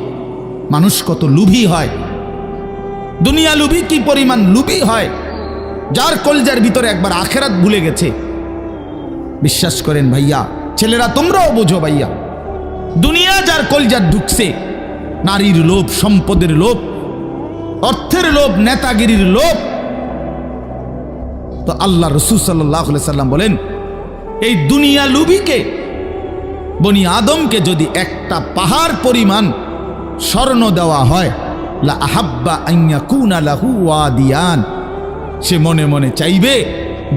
মানুষ কত লুভী হয়, দুনিয়া লুভী কি পরিমাণ লুভী হয়, যার কলজার ভিতরে একবার আখেরাত ভুলে গেছে। বিশ্বাস করেন ভাইয়া, ছেলেরা তোমরাও বোঝো ভাইয়া, দুনিয়া যার কলজার ঢুকছে, নারীর লোভ, সম্পদের লোভ, অর্থের লোভ, নেতাগিরির লোভ, তো আল্লাহ রাসূল সাল্লাল্লাহু আলাইহি সাল্লাম বলেন, এই দুনিয়া লুভিকে, বনি আদমকে যদি একটা পাহাড় পরিমাণ স্বর্ণ দেওয়া হয়, লা আহাব্বা আন ইয়াকুনা লাহু ওয়াদিয়ান, সে মনে মনে চাইবে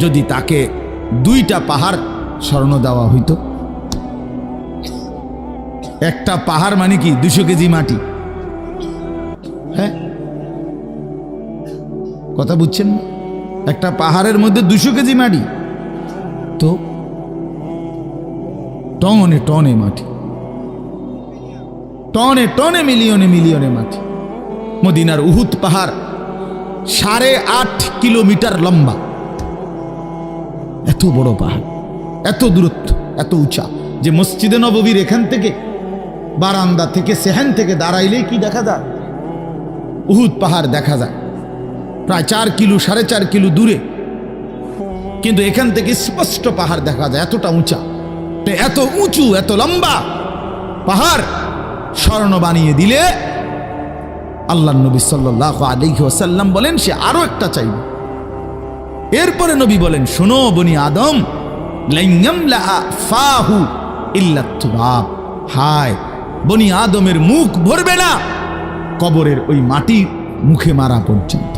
যদি তাকে দুইটা পাহাড় স্বর্ণ দেওয়া হইতো। একটা পাহাড় মানে কি 200 কেজি মাটি, হ্যাঁ, কথা বুঝছেন? একটা পাহাড়ের মধ্যে 200 কেজি মাটি, তো টনে টনে মাটি, টনে টনে, মিলিয়নে মিলিয়নে মাটি। মদিনার উহুদ পাহাড় 8.5 কিলোমিটার লম্বা, এত বড় পাহাড়, এত দূরত্ব, এত উঁচা, যে মসজিদে নববীর এখান থেকে, বারান্দা থেকে, সেহান থেকে দাঁড়াইলেই কি দেখা যায়, উহুদ পাহাড় দেখা যায়, প্রায় 4 কিলো 4.5 কিলো দূরে, কিন্তু এখান থেকে স্পষ্ট পাহাড় দেখা যায়, এতটা উঁচা। এত উঁচু, এত লম্বা পাহাড় স্বর্ণ বানিয়ে দিলে আল্লাহর নবী সাল্লাল্লাহু আলাইহি ওয়াসাল্লাম বলেন সে আরো একটা চাইবে। এরপরে নবী বলেন, শোনো বনি আদম, লান ইয়ামলা ফাহু ইল্লা তুরাব, হায়, বনি আদমের মুখ ভরবে না কবরের ওই মাটি মুখে মারা পর্যন্ত।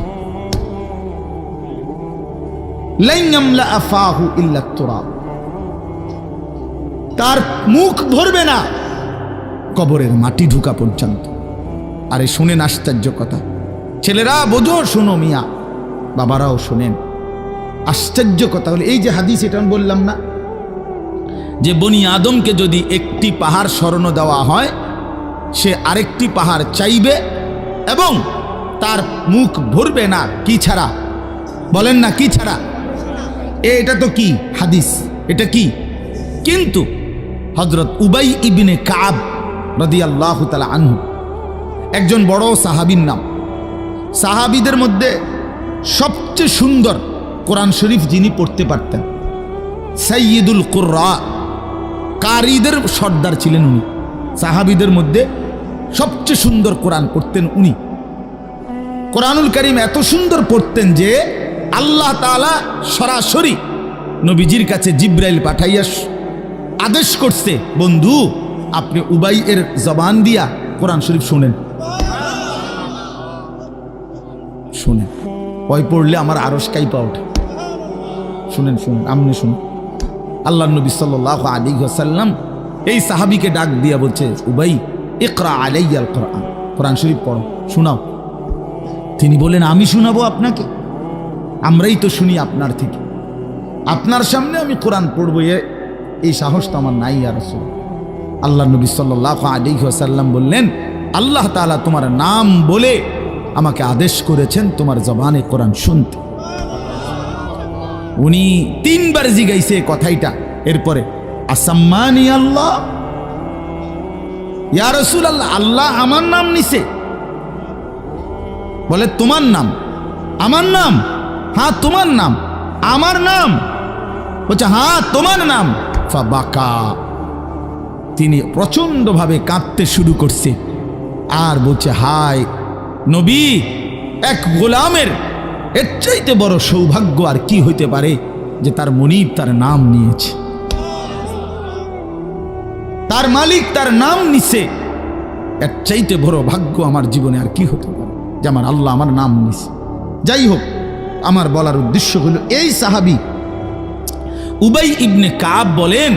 লান ইয়ামলা ফাহু ইল্লা তুরাব, তার মুখ ভরবে না কবরের মাটি ঢুকা পর্যন্ত। আরে শুনেন আশ্চর্য কথা, ছেলেরা বোঝো, শোনো মিয়া, বাবারাও শোনেন, আশ্চর্য কথা হলো এই যে হাদিস, এটা আমি বললাম না যে বনি আদমকে যদি একটি পাহাড় স্বর্ণ দেওয়া হয়, সে আরেকটি পাহাড় চাইবে এবং তার মুখ ভরবে না, কি ছাড়া? বলেন না, কি ছাড়া? এটা তো কি হাদিস, এটা কি? কিন্তু হযরত উবাই ইবনে কাব রাদিয়াল্লাহু তাআলা আনহু, একজন বড় সাহাবীর নাম, সাহাবীদের মধ্যে সবচেয়ে সুন্দর কোরআন শরীফ যিনি পড়তে পারতেন, সাইয়্যিদুল কুররা, কারীদের সর্দার ছিলেন উনি। সাহাবীদের মধ্যে সবচেয়ে সুন্দর কোরআন পড়তেন উনি। কোরআনুল কারীম এত সুন্দর পড়তেন যে আল্লাহ তাআলা সরাসরি নবীজির কাছে জিব্রাইল পাঠাইয়া আদেশ করছে, বন্ধু আপনি উবাই এর জবান দিয়া কোরআন শরীফ শুনেন। শুনেন, ওই পড়লে আমার আরশ কাইপা ওঠে। শুনেন শুনেন, আমনে শুনুন। আল্লাহ নবী সাল্লাল্লাহু আলাইহি ওয়াসাল্লাম এই সাহাবীকে ডাক দিয়া বলছে, উবাই ইকরা আলাইয়াল কোরআন, কোরআন শরীফ পড়ো, শোনাও। তিনি বলেন, আমি শোনাবো আপনাকে? আমরাই তো শুনি আপনার থেকে, আপনার সামনে আমি কোরআন পড়বো এই সাহস তো আমার নাই ইয়া রাসূল। আল্লাহ নবী সাল্লাল্লাহু আলাইহি ওয়াসাল্লাম বললেন, আল্লাহ তাআলা তোমার নাম বলে আমাকে আদেশ করেছেন তোমার জবানে কোরআন শুনতে। উনি 3 বার জিগাইছে কথাইটা। এরপরে আসাম্মানি আল্লাহ, ইয়া রাসূলুল্লাহ, আল্লাহ আমার নাম নিছে? বলে তোমার নাম? আমার নাম? হ্যাঁ তোমার নাম। আমার নাম? বলছে হ্যাঁ তোমার নাম। ফাবাকা, তিনি প্রচন্ড ভাবে কাঁদতে শুরু করছে আর বলছে, হায় নবী, এক গোলামের এর চাইতে বড় সৌভাগ্য আর কি হইতে পারে যে তার মনিব তার নাম নিয়েছে, তার মালিক তার নাম নিছে। এর চাইতে বড় ভাগ্য আমার জীবনে আর কি হতে পারে যে আমার আল্লাহ আমার নাম নিছে। যাই হোক, আমার বলার উদ্দেশ্য হলো এই সাহাবী উবাই ইবনে কাব বলেন,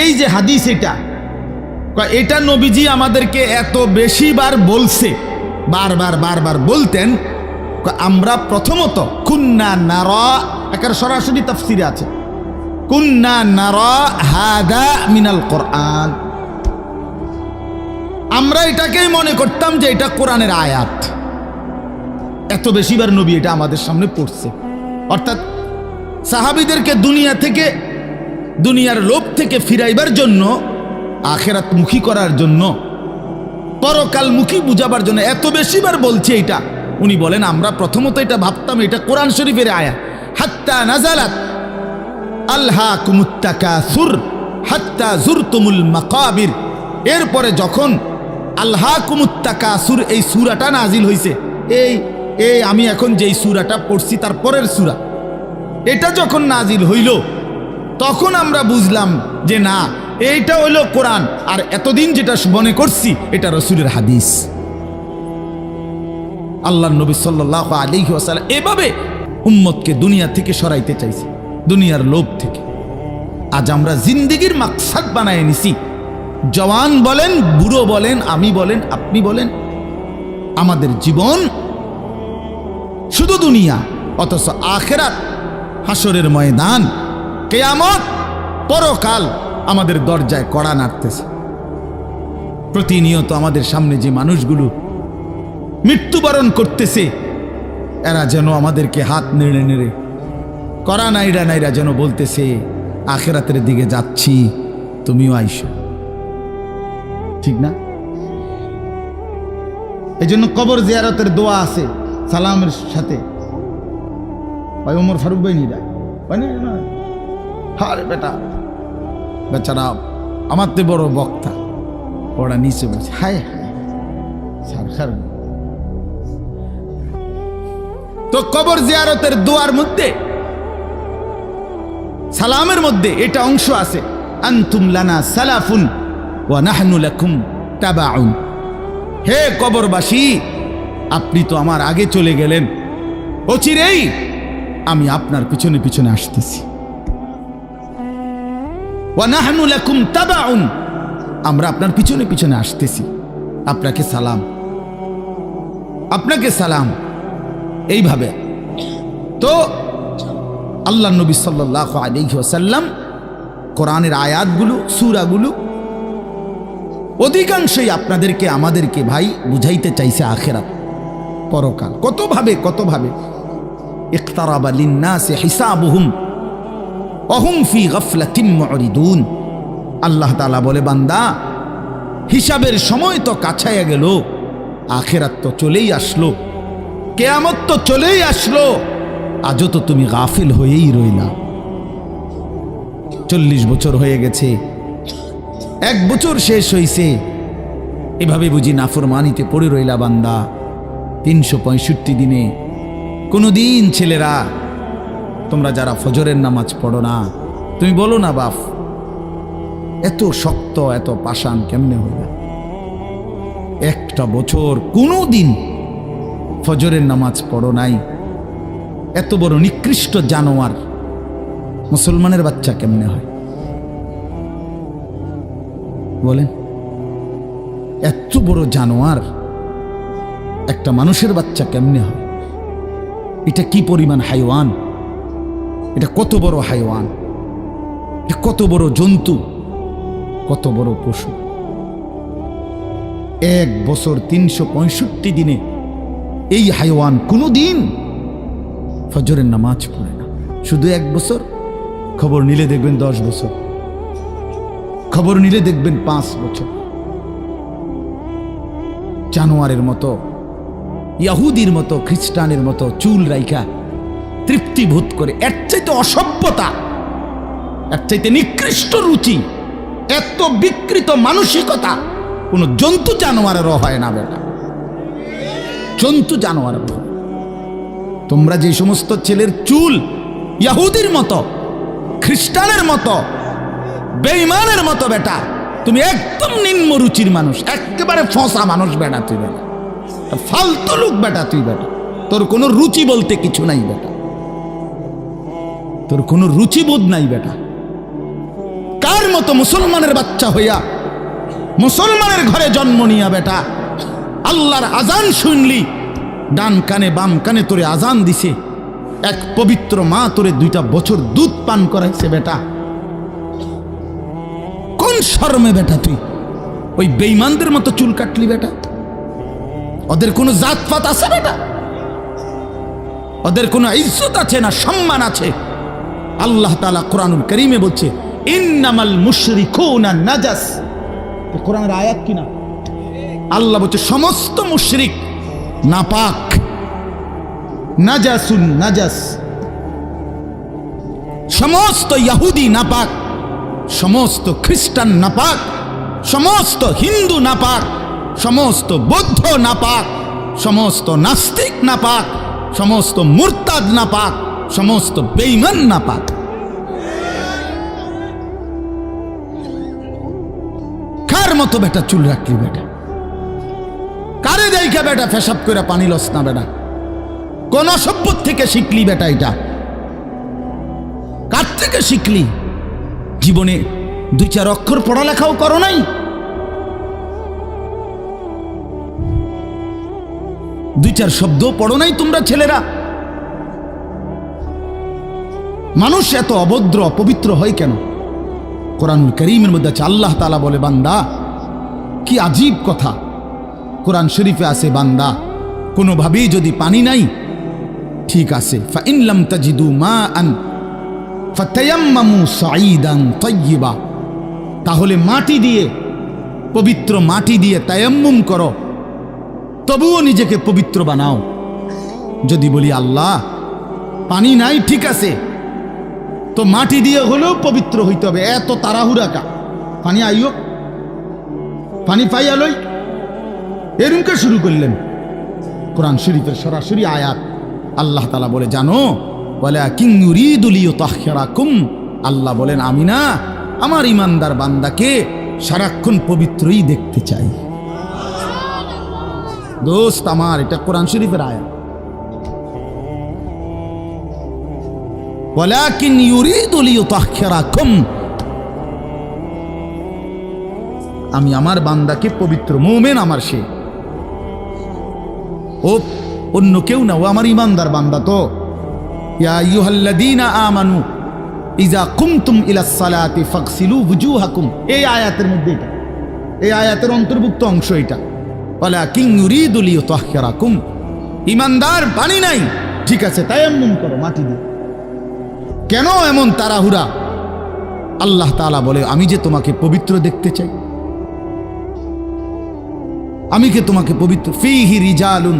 এই যে হাদিস এটা নবীজি আমাদেরকে এত বেশি বার বলছে, বারবার বলতেন। আমরা প্রথমত কুন্না নারা, একার সরাসরি তাফসিরে আছে, কুন্না নারা হাদা মিনাল কোরআন, আমরা এটাকেই মনে করতাম যে এটা কোরআনের আয়াত। এত বেশিবার নবী এটা আমাদের সামনে পড়ছে। অর্থাৎ সাহাবীদেরকে দুনিয়ার লোভ থেকে ফিরাইবার জন্য, আখিরাতমুখী করার জন্য, পরকালমুখী বুঝাবার জন্য এত বেশিবার বলছে এটা। উনি বলেন, আমরা প্রথমত এটা ভাবতাম এটা কোরআন শরীফের আয়াত। হাত্তা নাজালাত আলহাকুমুত তাকাসুর হাত্তা জুরতুমুল মাকাবির, এরপরে যখন আলহাকুমুত তাকাসুর এই সূরাটা নাজিল হইছে, এই আমি এখন যেই সূরাটা পড়ছি তার পরের সূরা, এটা যখন নাজিল হইল তখন আমরা বুঝলাম যে না, এইটা হইল কোরআন, আর এতদিন যেটা মনে করছি এটা রাসূলের হাদিস। আল্লাহ নবী সাল্লাল্লাহু আলাইহি ওয়াসাল্লাম এভাবে উম্মতকে দুনিয়া থেকে সরাইতে চাইছে, দুনিয়ার লোভ থেকে। আজ আমরা জিন্দেগির মাকসাদ বানায় নিছি। জওয়ান বলেন, বুড়ো বলেন, আমি বলেন, আপনি বলেন, আমাদের জীবন শুধু দুনিয়া, অথচ আখিরাত, হাসরের ময়দান, কিয়ামত, পরকাল আমাদের দরজায় কড়া নাড়তেছে। প্রতিনিয়ত আমাদের সামনে যে মানুষগুলো মৃত্যুবরণ করতেছে, এরা যেন আমাদেরকে হাত নেড়ে নেড়ে কড়া নাইরা যেন বলতেছে, আখিরাতের দিকে যাচ্ছি, তুমিও আইসো। ঠিক না? এই জন্য কবর জিয়ারতের দোয়া আছে সালামের সাথে। ভাই ওমর ফারুক ভাই নিরা না, হারে বেটা, বেচারা আমার তে বড় বক্তা, ওরা নিচে বলছে, হায় হায় সারখার। তো কবর জিয়ারতের দোয়ার মধ্যে, সালামের মধ্যে এটা অংশ আছে, আনতুম লানা সালাফুন ওয়া নাহনু লাকুম তাবাউন। হে কবরবাসী, আপনি তো আমার আগে চলে গেলেন, অচিরেই আমি আপনার পিছনে পিছনে আসতেছি। ওয়া নাহনু লাকুম তাবাউন, আমরা আপনার পিছনে পিছনে আসতেছি। আপনাকে সালাম, আপনাকে সালাম। এইভাবে তো আল্লাহ নবী সাল্লাল্লাহু আলাইহি ওয়াসাল্লাম কোরআনের আয়াতগুলো, সূরাগুলো অধিকাংশই আপনাদেরকে আমাদেরকে ভাই বুঝাইতে চাইছে আখিরাত, পরকাল। কতভাবে ইকতারাবা লিন্নাসি হিসাবুহুম ওয়া হুম ফি গাফলাতিন মুরিদুন। আল্লাহ তাআলা বলে, বান্দা, হিসাবের সময় তো কাছাইয়া গেল, আখিরাত তো চলেই আসলো, কিয়ামত তো চলেই আসলো, আজও তো তুমি গাফিল হয়েই রইলা। 40 বছর হয়ে গেছে, 1 বছর শেষ হইছে, এভাবে বুঝি নাফরমানিতে পড়ে রইলা বান্দা 365 দিনে। কোনদিন ছেলেরা তোমরা যারা ফজরের নামাজ পড়ো না, তুমি বলো না বাপ এত শক্ত এত পাষাণ কেমনে হইলা? 1টা বছর কোনদিন ফজরের নামাজ পড়ো নাই, এত বড় নিকৃষ্ট জানোয়ার মুসলমানের বাচ্চা কেমনে হয় বলেন? এত বড় জানোয়ার একটা মানুষের বাচ্চা কেমনে হয়? এটা কি পরিমাণ হাইওয়ান, এটা কত বড় হাইওয়ান, এটা কত বড় জন্তু, কত বড় পশু। 1 বছর 365 দিনে এই হাইওয়ান কোনোদিন ফজরের নামাজ পড়ে না। শুধু 1 বছর, খবর নিলে দেখবেন 10 বছর, খবর নিলে দেখবেন 5 বছর। জানোয়ারের মতো, ইহুদির মতো, খ্রিস্টানের মতো চুল রাইখা তৃপ্তিভূত করে, এর চাইতে অসভ্যতা, এর চাইতে নিকৃষ্ট রুচি, এত বিকৃত মানসিকতা কোন জন্তু জানোয়ারেরও হয় না বেটা, জন্তু জানোয়ারের। তোমরা যে সমস্ত ছেলের চুল ইহুদির মতো, খ্রিস্টানের মতো, বেঈমানের মতো বেটা, তুমি একদম নিম্ন রুচির মানুষ, একেবারে ফসা মানুষ বেটা, তুই বেটা ফালতু লোক বেটা, তুই বেটা তোর কোনো রুচি বলতে কিছু নাই বেটা, তোর কোনো রুচিবোধ নাই বেটা। কার মতো মুসলমানের বাচ্চা হইয়া মুসলমানের ঘরে জন্ম নিয়া বেটা আল্লাহর আজান শুনলি, ডান কানে বাম কানে তোরে আজান দিছে, এক পবিত্র মা তোরে 2টা বছর দুধ পান করাইছে বেটা, কোন শরমে বেটা তুই ওই বেঈমানদের মতো চুল কাটলি বেটা? ওদের কোনো জাতপাত আছে বেটা? ওদের কোনো ইজ্জত আছে না সম্মান আছে? আল্লাহ তাআলা কোরআনুল কারীমে বলছে ইন্নামাল মুশরিকুনা নাজাস, কোরআনের আয়াত কিনা? আল্লাহ বলছে সমস্ত মুশরিক নাপাক, নাজাসুন নাজাস, সমস্ত ইহুদি নাপাক, সমস্ত খ্রিস্টান নাপাক, সমস্ত হিন্দু নাপাক, সমস্ত বৌদ্ধ নাপাক, সমস্ত নাস্তিক নাপাক, সমস্ত মুরতাদ নাপাক, সমস্ত বেঈমান নাপাক। কার মতো বেটা চুল রাখলি বেটা? কারে দেখা বেটা পেশাব করে পানি লস না বেটা? কোন সভ্য থেকে শিখলি বেটা? এটা কার থেকে শিখলি? জীবনে 2-4 অক্ষর পড়ালেখাও করো নাই? 2-4 শব্দ পড়ো নাই তোমরা ছেলেরা? মানুষ এত অভদ্র অপবিত্র হয় কেন? কোরআনুল কারীমের মধ্যে আছে, আল্লাহ তাআলা বলে বান্দা কি আজীব কথা, কোরআন শরীফে আছে বান্দা কোনোভাবেই যদি পানি নাই, ঠিক আছে, ফাইন লাম তাজিদু মাআন ফাতায়াম্মামু সাঈদান তাইয়্যিবা, তাহলে মাটি দিয়ে, পবিত্র মাটি দিয়ে তায়াম্মুম করো, তবুও নিজেকে পবিত্র বানাও। যদি বলি আল্লাহ পানি নাই, ঠিক আছে, তো মাটি দিয়ে হলেও পবিত্র হইতে হবে, এত তাড়াহুড়া কা? পানি আইও, পানি পাইয়া লই, এরকম শুরু করলেন? কোরআন শরীফের সরাসরি আয়াত। আল্লাহ তাআলা বলে জানো, ওয়ালাকিন ইউরিদু লিইউতাহহিরাকুম, আল্লাহ বলেন আমি না আমার ইমানদার বান্দাকে সারাক্ষণ পবিত্রই দেখতে চাই। দোস্ত আমার, এটা কোরআন শরীফের আয়াত। ওয়ালাকিন ইউরিদু লিইউতাহহিরাকুম, আমি আমার বান্দাকে পবিত্র, মুমিন আমার সে, ও অন্য কেউ না, ও আমার ইমানদার বান্দা। তো ইয়া আইয়ুহাল্লাযীনা আমানু ইযা কুমতুম ইলাস সালাতি ফাগসিলু ওয়ুজুহাকুম, এই আয়াতের মধ্যে, এটা এই আয়াতের অন্তর্ভুক্ত অংশ এটা। ওয়ালাকিন ইউরিদু লিইউতাহহিরাকুম, ইমানদার পানি নাই, ঠিক আছে, তায়াম্মুম করো মাটি দিয়ে। কেন এমন তাড়াহুড়া? আল্লাহ তাআলা বলে আমি যে তোমাকে পবিত্র দেখতে চাই, আমি কে তোমাকে পবিত্র। ফীহি রিজালুন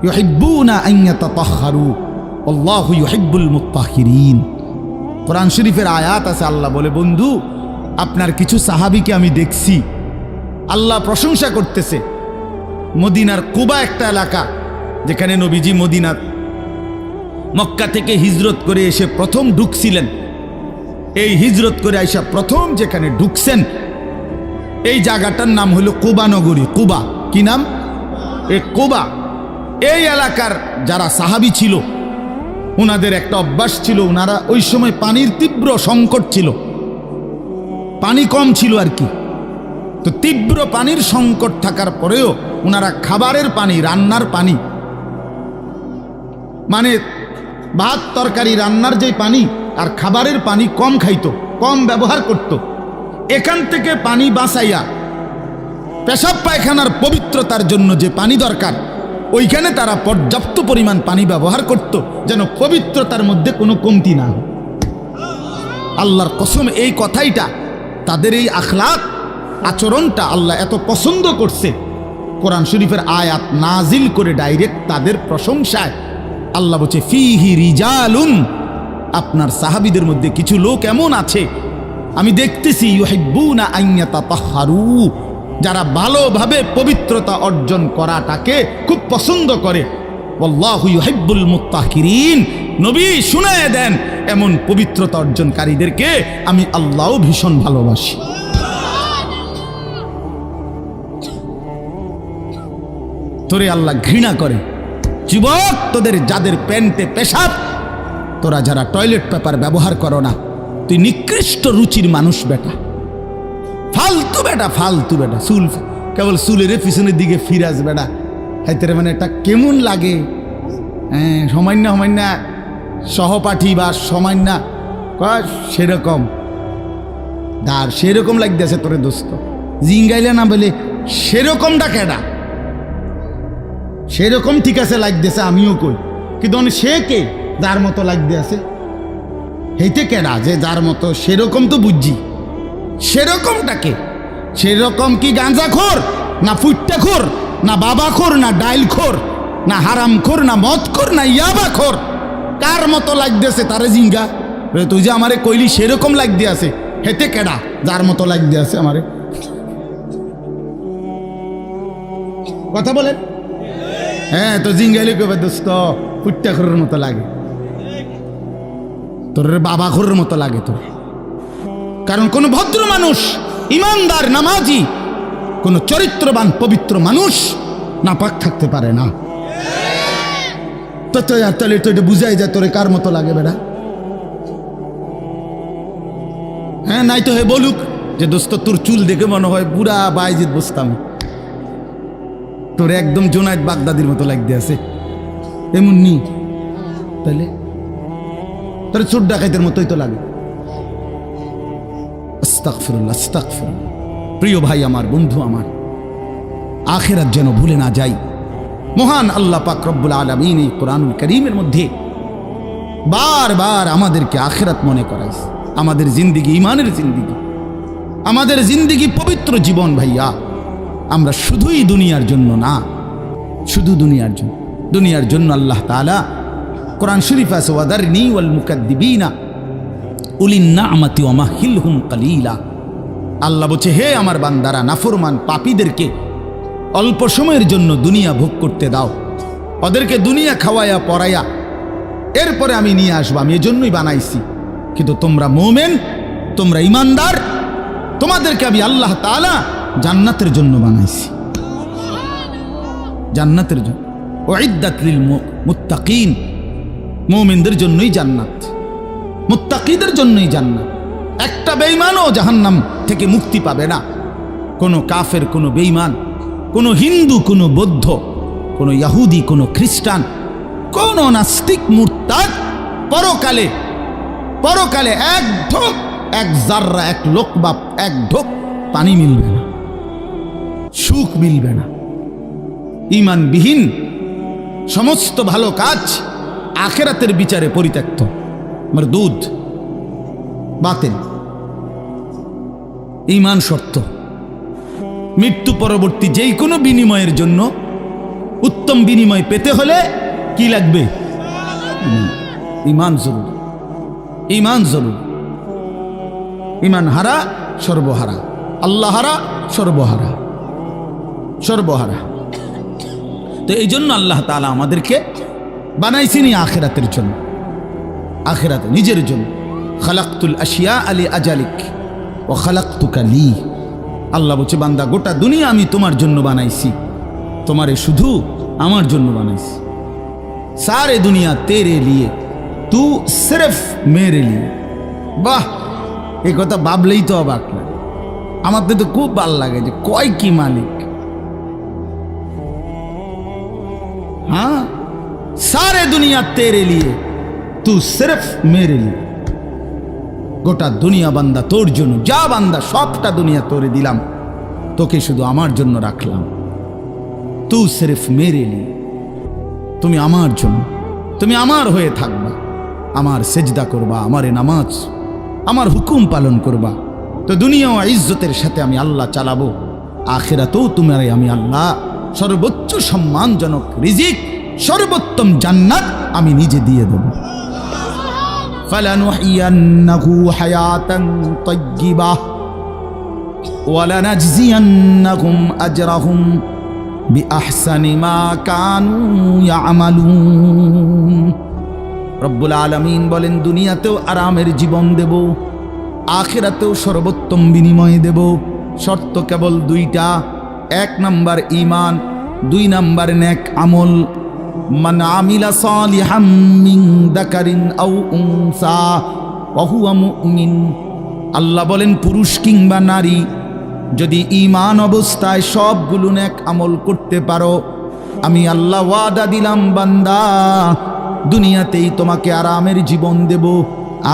ইউহিব্বুনা আন ইয়াতাতাহহারু আল্লাহু ইউহিব্বুল মুত্তাহহিরিন। কোরআন শরীফের আয়াত আছে, আল্লাহ বলে বন্ধু আপনার কিছু সাহাবীকে আমি দেখছি, আল্লাহ প্রশংসা করতেছে। মদিনার কুবা একটা এলাকা, যেখানে নবীজি মদিনার মক্কা থেকে হিজরত করে এসে প্রথম ঢুকছিলেন। এই হিজরত করে আইসা প্রথম যেখানে ঢুকছেন, এই জায়গাটার নাম হলো কুবা নগরী। কুবা, কি নাম? এই কুবা। এই এলাকার যারা সাহাবী ছিল, ওনাদের একটা অভ্যাস ছিল, ওনারা ওই সময় পানির তীব্র সংকট ছিল, পানি কম ছিল আর কি। তো তীব্র পানির সংকট থাকার পরেও ওনারা খাবারের পানি, রান্নার পানি, মানে ভাত তরকারি রান্নার যে পানি আর খাবারের পানি কম খাইতো, কম ব্যবহার করত। এখান থেকে পানি বাঁচাইয়া পেশাব পায়খানার পবিত্রতার জন্য যে পানি দরকার, ওইখানে তারা পর্যাপ্ত পরিমাণ পানি ব্যবহার করত, যেন পবিত্রতার মধ্যে কোনো কমতি না হয়। আল্লাহর কসম, এই কথাইটা, তাদের এই আখলাক আচরণটা আল্লাহ এত পছন্দ করছে, কোরআন শরীফের আয়াত নাজিল করে ডাইরেক্ট তাদের প্রশংসায়। আল্লাহ বলছে ফিহি রিজালুন, আপনার সাহাবীদের মধ্যে কিছু লোক এমন আছে আমি দেখতেছি, ইউহিব্বুনা আন ইয়াতাতাহহারু, যারা ভালোভাবে পবিত্রতা অর্জন করাটাকে খুব পছন্দ করে। ওয়াল্লাহু ইউহিব্বুল মুত্তাহিরিন, নবী শুনায়ে দেন এমন পবিত্রতা অর্জনকারীদেরকে আমি আল্লাহও ভীষণ ভালোবাসি। তোরে আল্লাহ ঘৃণা করে। যুবক, তোদের যাদের প্যান্টে পেশাব, তোরা যারা টয়লেট পেপার ব্যবহার করো না, তুই নিকৃষ্ট রুচির মানুষ বেটা, ফালতু বেটা, ফালতু বেটা। চুল কেবল চুলের পিছনের দিকে ফিরাস বেটা, হাইতে মানে এটা কেমন লাগে? হ্যাঁ, সামান্য সামান্য সহপাঠী বা সামান্য সেরকম দার সেরকম লাগতেছে তোরে দোস্ত, জিঙ্গাইলে না বলে সেরকমটা কেডা? সেরকম ঠিক আছে লাগতেছে, আমিও কই, কিন্তু সে কে যার মতো লাগতে আছে? হেইতে কেডা যে যার মতো? সেরকম তো বুঝছি, সেরকমটাকে। সেরকম কি গাঁজাখোর, না ফুট্টাখোর, না বাবাখোর, না ডাইলখোর, না হারামখোর, না মদখোর, না ইয়াবাখোর? কার মতো লাগতেছে তারে জিঙ্গা? তুই যে আমারে কইলি সেরকম লাগতে আছে, হেতে কেডা যার মতো লাগতে আছে আমারে? কথা বলেন। হ্যাঁ, তো জিঙ্গাইলে কবে দোস্ত ফুট্টাখোরের মতো লাগে, তোর বাবাখোরের মতো লাগে তোর। কারণ কোন ভদ্র মানুষ, ইমানদার, নামাজি, কোন চরিত্রবান পবিত্র মানুষ নাপাক থাকতে পারে না। তো তাহলে তো এটা বুঝাই যায় তোরে কার মতো লাগে বেটা। হ্যাঁ, নাই তো হে বলুক যে দোস্ত তোর চুল দেখে মনে হয় পুরা বাইজিদ বসতাম, তোর একদম জোনায়েদ বাগদাদির মতো লাগতে আছে, এমন নি? তাহলে তোর চোর ডাকাইতের মতোই তো লাগে। আস্তাগফিরুল্লাহ, আস্তাগফিরুল্লাহ। প্রিয় ভাই আমার, বন্ধু আমার, আখিরাত যেন ভুলে না যাই। মহান আল্লাহ পাক রব্বুল আলামিন এই কোরআনুল কারীমের মধ্যে বারবার আমাদেরকে আখিরাত মনে করাইছে। আমাদের জিন্দিগি ঈমানের জিন্দিগি, আমাদের জিন্দিগি পবিত্র জীবন ভাইয়া। আমরা শুধুই দুনিয়ার জন্য না, শুধু দুনিয়ার জন্য, দুনিয়ার জন্য আল্লাহ তাআলা কোরআন শরীফ আছে ওয়াদারনি ওয়াল মুকাদ্দিবিনা উলিন না'মাতি ওয়া মাহিলহুম কালিলা। আল্লাহ বলছে, হে আমার বান্দারা, নাফরমান পাপীদেরকে অল্প সময়ের জন্য দুনিয়া ভোগ করতে দাও, ওদেরকে দুনিয়া খাওয়াইয়া পড়াইয়া এরপরে আমি নিয়ে আসবো, আমি এজন্যই বানাইছি। কিন্তু তোমরা মুমিন, তোমরা ইমানদার, তোমাদেরকে আমি আল্লাহ তাআলা জান্নাতের জন্য বানাইছি, জান্নাতের জন্য। উইদ্দাত লিল মুত্তাকিন, মুমিনদের জন্যই জান্নাত, মুত্তাকিদের জন্যই জান্নাত। একটা বেঈমানও জাহান্নাম থেকে মুক্তি পাবে না। কোনো কাফের, কোনো বেঈমান, কোনো হিন্দু, কোনো বৌদ্ধ, কোনো ইহুদি, কোনো খ্রিস্টান, কোনো নাস্তিক, মুরতাদ পরকালে, পরকালে এক ঢোক, এক জাররা, এক লোকবা, এক ঢোক পানি মিলবে না, সুখ মিলবে না। ঈমানবিহীন সমস্ত ভালো কাজ আখিরাতের বিচারে পরিত্যক্ত, মারদুদ, বাতিল। ঈমান শর্ত। মৃত্যু পরবর্তী যেই কোনো বিনিময়ের জন্য, উত্তম বিনিময় পেতে হলে কি লাগবে? ঈমান জরুরি, ঈমান জরুরি। ঈমান হারা সর্বহারা, আল্লাহারা সর্বহারা, সর্বহারা। তো এই জন্য আল্লাহ তাআলা আমাদেরকে বানাইছিনি আখিরাতের জন্য, আখিরাতে নিজের জন্য। খালাকতুল আশিয়া আলি আজালিক ও খালাকতুকা লি। আল্লাহ বলছে বান্দা গোটা দুনিয়া আমি তোমার জন্য বানাইছি, তোমারে শুধু আমার জন্য বানাইছি। সারে দুনিয়া তেরে লিয়ে, তু সিরফ মেরে লিয়ে। বাহ, এই কথা ভাবলেই তো অবাক লাগে। আমার তো খুব ভালো লাগে যে কয় কি মালিক। हाँ, सारे दुनिया तेरे लिए, तू सिर्फ मेरे लिए। গোটা দুনিয়া বান্দা তোর জন্য, যা বান্দা সবটা দুনিয়া তোরে দিলাম, তোকে শুধু আমার জন্য রাখলাম। তু সিরফ মেরে লিয়ে, তুমি আমার জন্য, তুমি আমার হয়ে থাকবা, আমার সেজদা করবা, আমার নামাজ, আমার হুকুম পালন করবা। তো দুনিয়া ও ইজ্জতের সাথে আমি আল্লাহ চালাবো, আখিরাতেও তোমারে আমি আল্লাহ সর্বোচ্চ সম্মানজনক রিজিক, সর্বোত্তম জান্নাত আমি নিজে দিয়ে দেব। ফালানুহিয়ান্নাহু হায়াতান তাইয়্যিবাহ ওয়া লানাজজিয়ান্নাহুম আজরাহুম বিআহসানি মা কানু ইয়ামালুন। রব্বুল আলামিন বলেন দুনিয়াতেও আরামের জীবন দেব, আখিরাতেও সর্বোত্তম বিনিময় দেব। শর্ত কেবল দুইটা, এক নাম্বার ঈমান, দুই নাম্বার নেক আমল। মান আমিলা সালিহাম মিন যাকারিন আও উনসা ওয়া হুয়া মুমিন। আল্লাহ বলেন পুরুষ কিংবা নারী যদি ঈমান অবস্থায় সবগুলো নেক আমল করতে পারো, আমি আল্লাহ ওয়াদা দিলাম বান্দা দুনিয়াতেই তোমাকে আরামের জীবন দেব,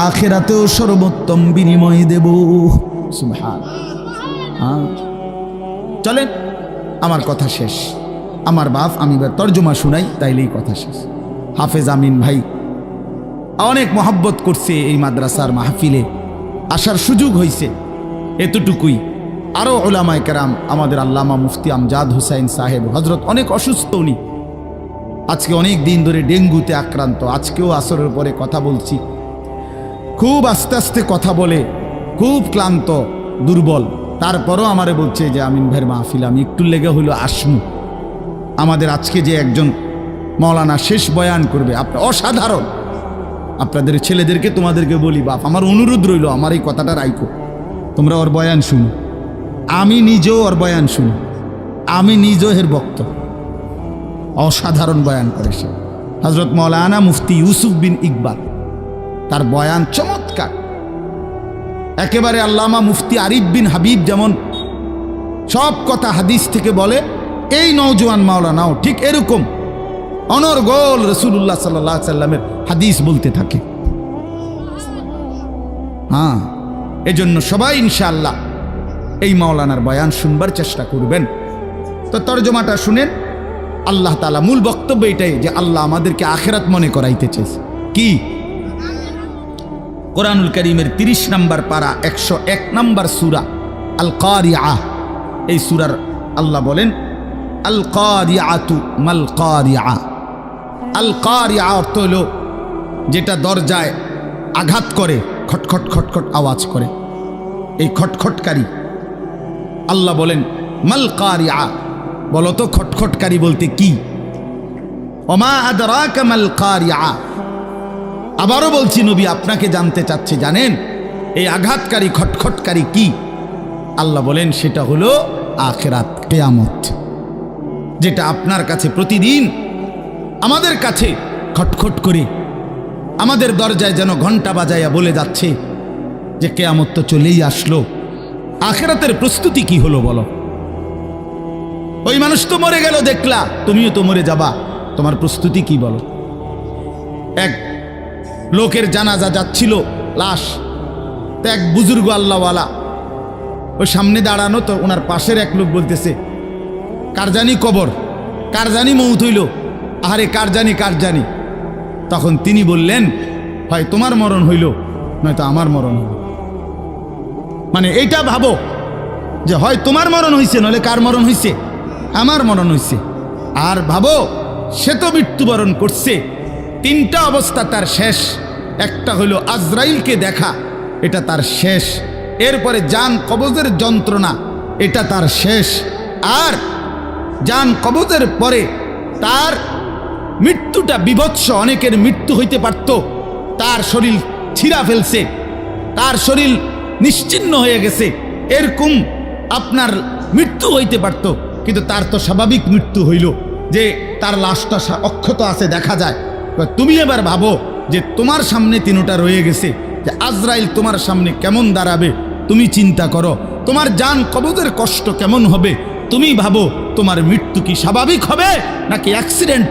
আখিরাতেও সর্বোত্তম বিনিময় দেব। সুবহানাল্লাহ। চলেন, আমার কথা শেষ। আমার বাপ আমি এবার তর্জমা শুনাই, তাইলেই কথা শেষ। হাফেজ আমিন ভাই অনেক মহব্বত করছে, এই মাদ্রাসার মাহফিলে আসার সুযোগ হয়েছে, এতটুকুই। আরও ওলামায়ে কেরাম, আমাদের আল্লামা মুফতি আমজাদ হুসাইন সাহেব হজরত অনেক অসুস্থ, উনি আজকে অনেক দিন ধরে ডেঙ্গুতে আক্রান্ত। আজকেও আসরের পরে কথা বলছি, খুব আস্তে আস্তে কথা বলে, খুব ক্লান্ত, দুর্বল। তারপরও আমারে বলছে যে আমিন ভাইয়ের মাহফিল আমি একটু লেগে হইলো আসমু। আমাদের আজকে যে একজন মাওলানা শেষ বয়ান করবে, আপনার অসাধারণ। আপনাদের ছেলেদেরকে তোমাদেরকে বলি, বাপ আমার অনুরোধ রইল, আমার এই কথাটা রাইখো, তোমরা ওর বয়ান শুনো। আমি নিজেও ওর বয়ান শুনি, আমি নিজেও এর বক্ত। অসাধারণ বয়ান করে সে, হজরত মাওলানা মুফতি ইউসুফ বিন ইকবাল, তার বয়ান চমৎকার। একেবারে আল্লামা মুফতি আরিফ বিন হাবিব যেমন সব কথা হাদিস থেকে বলে, এই নওজোয়ান মাওলানাও ঠিক এরকম অনর্গল রাসূলুল্লাহ সাল্লাল্লাহু আলাইহি সাল্লামের হাদিস বলতে থাকে। হ্যাঁ, এজন্য সবাই ইনশাআল্লাহ এই মাওলানার বয়ান শুনবার চেষ্টা করবেন। তো তরজমাটা শুনেন। আল্লাহ তাআলা মূল বক্তব্য এটাই যে আল্লাহ আমাদেরকে আখিরাত মনে করাইতে চাইছে। কি? কোরআনুল কারীমের 30 নম্বর পারা 101 নম্বর সূরা আল কারিআহ, এই সূরার আল্লাহ বলেন আল কারিআতু মাল কারিআ। আল কারিআ অর্থ হলো যেটা দরজায় আঘাত করে, খটখট খটখট আওয়াজ করে, এই খটখটকারী। আল্লাহ বলেন মাল কারিআ, বলো তো খটখটকারী বলতে কি? ওমা আদরাকা মাল কারিআ। আবারও বলছি নবী আপনাকে জানতে চাচ্ছে, জানেন এই আঘাতকারী খটখটকারী কি? আল্লাহ বলেন সেটা হলো আখিরাত, কিয়ামত, যেটা আপনার কাছে প্রতিদিন আমাদের কাছে খটখট করে আমাদের দরজায় যেন ঘন্টা বাজাইয়া বলে যাচ্ছে যে কিয়ামত তো চলেই আসলো। আখিরাতের প্রস্তুতি কি হলো বলো? ওই মানুষ তো মরে গেল দেখলা, তুমিও তো মরে যাবা, তোমার প্রস্তুতি কি বলো? এক লোকের জানাজা যাচ্ছিল, লাশ, তো এক বুজুর্গ আল্লাহওয়ালা ওই সামনে দাঁড়ানো, তো ওনার পাশের এক লোক বলতেছে কার জানি কবর, কার জানি মৌত হইল, আহারে কার জানি কার জানি। তখন তিনি বললেন হয় তোমার মরণ হইল নয়তো আমার মরণ হইল। মানে এইটা ভাবো যে হয় তোমার মরণ হইছে নইলে কার মরণ হইছে? আমার মরণ হইছে। আর ভাবো সে তো মৃত্যুবরণ করছে, তিনটা অবস্থা তার শেষ। একটা হইল আজরাইলকে দেখা, এটা তার শেষ। এরপরে জান কবজের যন্ত্রণা, এটা তার শেষ। আর জান কবজের পরে তার মৃত্যুটা বিভৎস। অনেকের মৃত্যু হইতে পারত, তার শরীর ছিঁড়া ফেলছে, তার শরীর নিশ্চিহ্ন হয়ে গেছে, এরকম আপনার মৃত্যু হইতে পারত। কিন্তু তার তো স্বাভাবিক মৃত্যু হইল যে তার লাশটা অক্ষত আছে, দেখা যায়। তুমি এবার ভাবো যে তোমার সামনে তিনটা রয়ে গেছে, যে আজরাইল তোমার সামনে কেমন দাঁড়াবে, তুমি চিন্তা করো। তোমার জান কবজের কষ্ট কেমন হবে, তুমি ভাবো। তোমার মৃত্যু কি স্বাভাবিক হবে নাকি অ্যাক্সিডেন্ট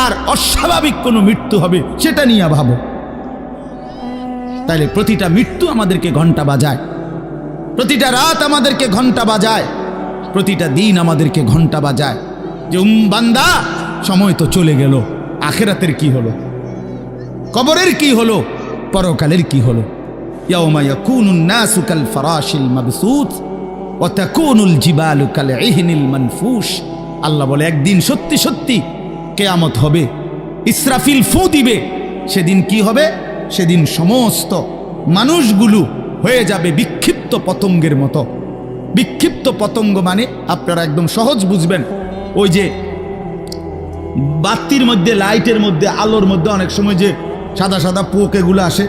আর অস্বাভাবিক কোনো মৃত্যু হবে, সেটা নিয়ে ভাবো। তাইলে প্রতিটা মৃত্যু আমাদেরকে ঘন্টা বাজায়, প্রতিটা রাত আমাদেরকে ঘন্টা বাজায়, প্রতিটা দিন আমাদেরকে ঘন্টা বাজায় যে বান্দা সময় তো চলে গেল, আখিরাতের কি হলো, কবরের কি হলো, পরকালের কি হলো। ইয়াউমা ইয়াকুনুন নাসু কাল ফারাশিল মাবসুত ওয়া তাকুনুল জিবালু কাল ইহনিল মানফুশ। আল্লাহ বলে একদিন সত্যি সত্যি কিয়ামত হবে, ইসরাফিল ফু দিবে। সেদিন কি হবে? সেদিন সমস্ত মানুষগুলো হয়ে যাবে বিক্ষিপ্ত পতঙ্গের মতো। বিক্ষিপ্ত পতঙ্গ মানে আপনারা একদম সহজ বুঝবেন, ওই যে বাতির মধ্যে, লাইটের মধ্যে, আলোর মধ্যে অনেক সময় যে সাদা সাদা পোক এগুলো আসে,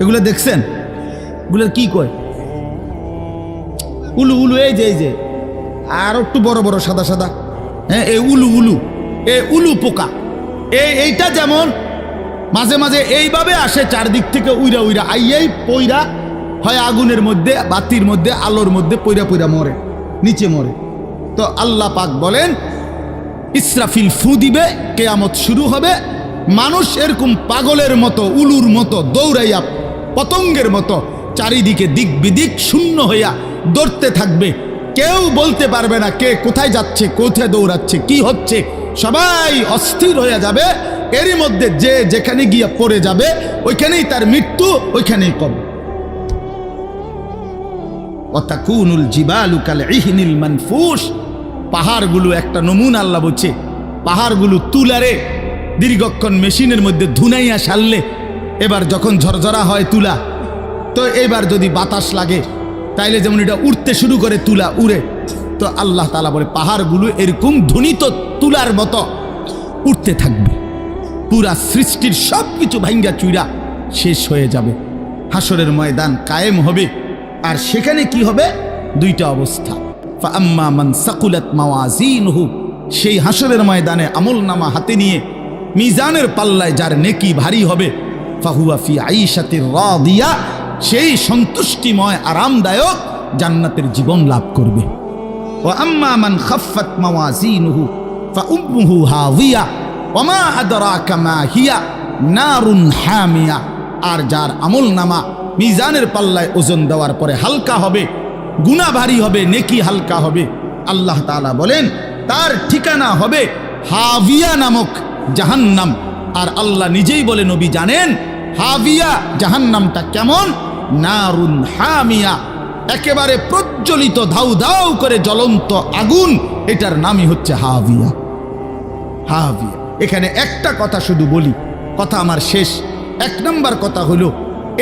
এগুলো দেখছেন? এগুলো কি কয়? উলু উলু। এই যে আর একটু বড় বড় সাদা সাদা, হ্যাঁ, এই উলু উলু, এই উলু পোকা। এইটা যেমন মাঝে মাঝে এইভাবে আসে চারদিক থেকে উইরা উইরা আইয়াই পইরা হয় আগুনের মধ্যে, বাতির মধ্যে, আলোর মধ্যে পইরা পইরা মরে, নিচে মরে। তো আল্লাহ পাক বলেন ইসরাফিল ফু দিবে, কিয়ামত শুরু হবে। মানুষ এরকম পাগলের মতো, উলুর মতো দৌড়াইয়া পতঙ্গের মতো চারিদিকে দিক বিদিক শূন্য হইয়া দৌড়তে থাকবে। কেউ বলতে পারবে না কে কোথায় যাচ্ছে, কোথায় দৌড়াচ্ছে, কি হচ্ছে। সবাই অস্থির হয়ে যাবে। এরই মধ্যে যে যেখানে গিয়া পড়ে যাবে ওইখানেই তার মৃত্যু, ওইখানেই কবর। ওয়াতাকুনুল জিবালু কাল ইহনিল মানফুশ। পাহাড়গুলো একটা নমুনা আল্লাহ বলছে, পাহাড়গুলো তুলারে দীর্ঘক্ষণ মেশিনের মধ্যে ধুনাইয়া সারলে এবার যখন ঝরঝরা হয় তুলা, তো এবার যদি বাতাস লাগে তাইলে যেমন এটা উড়তে শুরু করে, তুলা উড়ে। তো আল্লাহ তাআলা বলে পাহাড়গুলো এরকম ধ্বনিত তুলার মতো উঠতে থাকবে। পুরা সৃষ্টির সব কিছু ভাঙ্গা চুইরা শেষ হয়ে যাবে। হাসরের ময়দান কায়েম হবে। আর সেখানে কি হবে? দুইটা অবস্থা। ফাআম্মা মান সাকুলাত মাওয়াজিনহু, সেই হাসরের ময়দানে আমলনামা হাতে নিয়ে মিজানের পাল্লায় যার নেকি ভারী হবে, ফাহুয়া ফি আইশাতির রাদিয়া, সেই সন্তুষ্টিময় আরামদায়ক জান্নাতের জীবন লাভ করবে। ওয়া আম্মা মান খাফফাত মাওয়াজিনহু ফাউম্মুহু হাওিয়া ওয়া মা আদরাকা মা হিয়া নারুন হামিয়া। আর যার আমলনামা মিজানের পাল্লায় ওজন দেওয়ার পরে হালকা হবে, গুনাহ ভারী হবে, নেকি হালকা হবে, আল্লাহ তাআলা বলেন তার ঠিকানা হবে হাবিয়া নামক জাহান্নাম। আর আল্লাহ নিজেই বলে, নবী জানেন হাবিয়া জাহান্নামটা কেমন? নারুন হামিয়া, একেবারে প্রজ্বলিত ধাউ ধাউ করে জ্বলন্ত আগুন, এটার নামই হচ্ছে হাবিয়া। হাবিয়া। এখানে একটা কথা শুধু বলি, কথা আমার শেষ। এক নম্বর কথা হলো,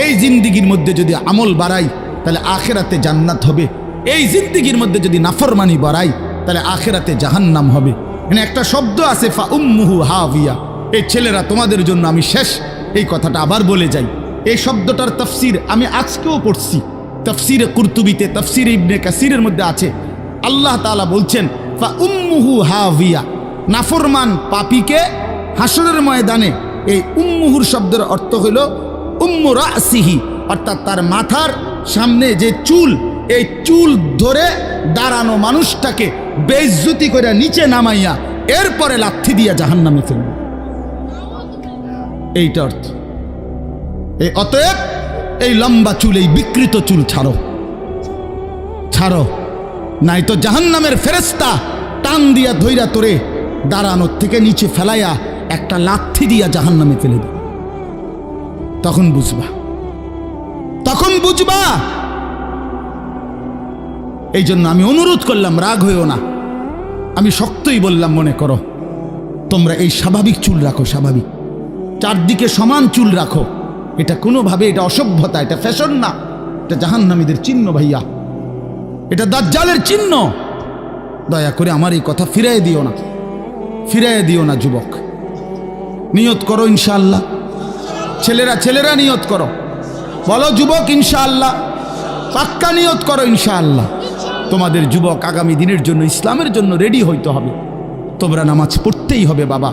এই জিন্দিগির মধ্যে যদি আমল বাড়াই তাহলে আখেরাতে জান্নাত হবে। এই জিন্দিগির মধ্যে যদি নাফরমানি বাড়াই তাহলে আখেরাতে জাহান্নাম হবে। এখানে একটা শব্দ আছে ফাউম্মুহু হাবিয়া। এই ছেলেরা, তোমাদের জন্য আমি শেষ এই কথাটা আবার বলে যাই। এই শব্দটার তাফসীর আমি আজকেও পড়ছি, তাফসীরে কুরতুবিতে, তাফসীরে ইবনে কাসিরের মধ্যে আছে। আল্লাহ তাআলা বলছেন ফাউম্মুহু হাবিয়া, নাফরমান পাপীকে হাসরের ময়দানে, এই উম্মুহুর শব্দের অর্থ হলো উম্মু রাসিহি, অর্থাৎ তার মাথার সামনে যে চুল, এই চুল ধরে দাঁড়ানো মানুষটাকে বেইজ্জতি করে নিচে নামাইয়া এরপরে লাথি দিয়া জাহান্নামে ফেলবে। এইটা অর্থ। এই অতএব এই লম্বা চুল, এই বিকৃত চুল ছাড়ো, ছাড়ো, নাই তো জাহান্নামের ফেরেশতা টান দিয়া ধইরা তোরে দাঁড়ানোর থেকে নিচে ফেলাইয়া একটা লাথি দিয়া জাহান্নামে ফেলে দেবে। তখন বুঝবা, তখন বুঝবা। এই জন্য আমি অনুরোধ করলাম, রাগ হইও না, আমি শক্তই বললাম, মনে করো তোমরা এই স্বাভাবিক চুল রাখো, স্বাভাবিক, চারদিকে সমান চুল রাখো। এটা কোনোভাবে এটা অসভ্যতা, এটা ফ্যাশন না, এটা জাহান্নামীদের চিহ্ন ভাইয়া, এটা দাজ্জালের চিহ্ন। দয়া করে আমার এই কথা ফিরাই দিও না, ফিরাই দিও না যুবক। নিয়ত করো ইনশাআল্লাহ, ছেলেরা নিয়ত করো, বলো যুবক ইনশাআল্লাহ, পাক্কা নিয়ত করো ইনশাআল্লাহ। তোমাদের যুবক আগামী দিনের জন্য, ইসলামের জন্য রেডি হইতে হবে। তোমরা নামাজ পড়তেই হবে বাবা।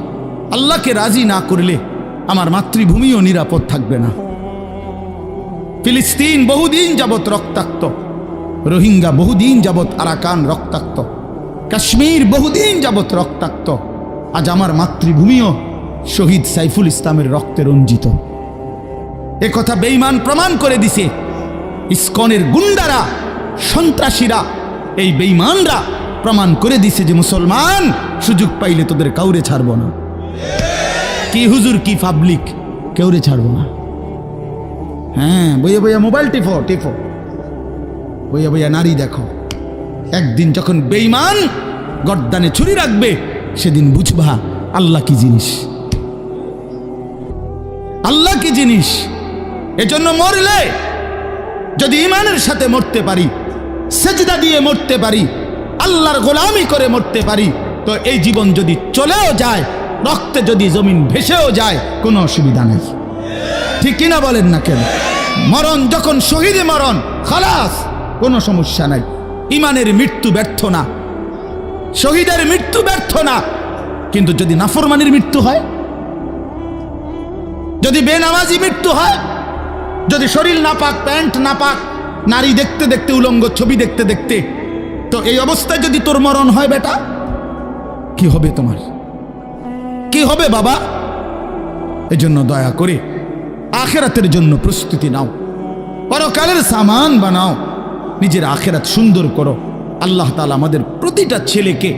আল্লাহকে রাজি না করলে আমার মাতৃভূমিও নিরাপদ থাকবে না। ফিলিস্তিন বহুদিন যাবৎ রক্তাক্ত, রোহিঙ্গা বহুদিন যাবৎ আরাকান রক্তাক্ত, কাশ্মীর বহুদিন যাবৎ রক্তাক্ত। আজ আমার মাতৃভূমিও শহীদ সাইফুল ইসলামের রক্তে রঞ্জিত। এ কথা বেঈমান প্রমাণ করে দিছে। ইসকনের গুন্ডারা, সন্ত্রাসীরা, এই বেঈমানরা প্রমাণ করে দিছে যে মুসলমান সুযোগ পাইলে তোদের কাউরে ছাড়বো না। কি হুজুর, কি পাবলিক, কেউরে ছাড়বো না। হ্যাঁ, বইয়া বইয়া মোবাইল টিপো, বইয়া বইয়া নারী দেখো। একদিন যখন বেঈমান গর্দানে ছুরি রাখবে, সেদিন বুঝবা আল্লাহ কি জিনিস, আল্লাহ কি জিনিস। এজন্য মরলে যদি ঈমানের সাথে মরতে পারি, সেজদা দিয়ে মরতে পারি, আল্লাহর গোলামি করে মরতে পারি, তো এই জীবন যদি চলেও যায়, রক্তে যদি জমিন ভেসেও যায়, কোনো অসুবিধা নেই। ঠিক কিনা বলেন না কেন? মরণ যখন শহীদে মরণ, খালাস, কোনো সমস্যা নাই। ঈমানের মৃত্যু ব্যর্থ না, শহীদের মৃত্যু ব্যর্থ না। কিন্তু যদি নাফরমানির মৃত্যু হয়, যদি বেনামাজি মৃত্যু হয়, যদি শরীর নাপাক, প্যান্ট নাপাক, নারী দেখতে দেখতে, উলঙ্গ ছবি দেখতে দেখতে, তো এই অবস্থায় যদি তোর মরণ হয় বেটা, কি হবে তোমার? কি হবে বাবা? এজন্য দয়া করে আখিরাতের জন্য প্রস্তুতি নাও, পরকালের সামান বানাও, নিজের আখিরাত সুন্দর করো। আল্লাহ তাআলা আমাদের প্রতিটা ছেলেকে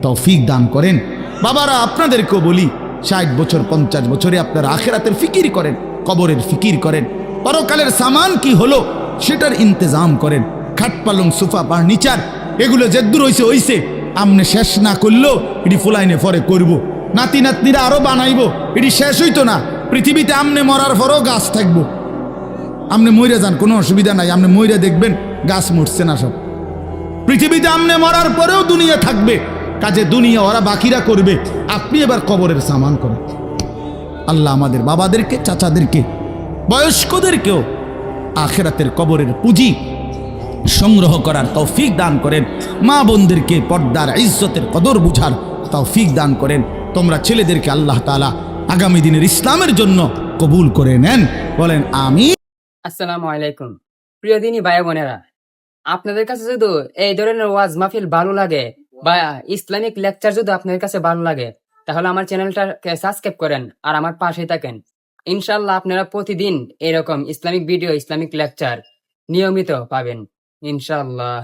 তৌফিক দান করেন। বাবারা, আপনাদেরকেও বলি, 60 বছর 50 বছরে আপনারা আখিরাতের ফিকির করেন, কবরের ফিকির করেন, পরকালের সামান কি হলো সেটার ইন্তজাম করেন। খাট পালং, সোফা, ফার্নিচার, এগুলো যেদূর হইছে হইছে, আমনে শেষ না করলেও এটি ফুলাইনে পরে করব, নাতি নাতনিরা আরো বানাইবো, এটি শেষ হইতো না। পৃথিবীতে আমনে মরার পরও গাছ থাকবো। আমনে মইরা যান, কোনো অসুবিধা নাই, আমনে মইরা দেখবেন গাছ মরছে না সব। পৃথিবীতে আমনে মরার পরেও দুনিয়া থাকবে, কাজে দুনিয়া ওরা বাকিরা করবে, আপনি এবার কবরের সামান করেন। আল্লাহ আমাদের বাবাদেরকে, চাচাদেরকে, বয়স্কদেরকেও আখিরাতের কবরের পুঁজি সংগ্রহ করার তৌফিক দান করেন। মা বোনদেরকে পর্দার ইজ্জতের কদর বুঝার তৌফিক দান করেন। তোমরা ছেলেদেরকে আল্লাহ তাআলা আগামী দিনের ইসলামের জন্য কবুল করে নেন, বলেন আমিন। আসসালামু আলাইকুম। প্রিয় দিনী ভাই বোনেরা, আপনাদের কাছে যদি এই ধরনের ওয়াজ মাহফিল ভালো লাগে বা ইসলামিক লেকচার যদি আপনাদের কাছে ভালো লাগে, তাহলে আমার চ্যানেলটাকে সাবস্ক্রাইব করেন আর আমার পাশে থাকেন। ইনশাল্লাহ আপনারা প্রতিদিন এরকম ইসলামিক ভিডিও, ইসলামিক লেকচার নিয়মিত পাবেন ইনশাল্লাহ।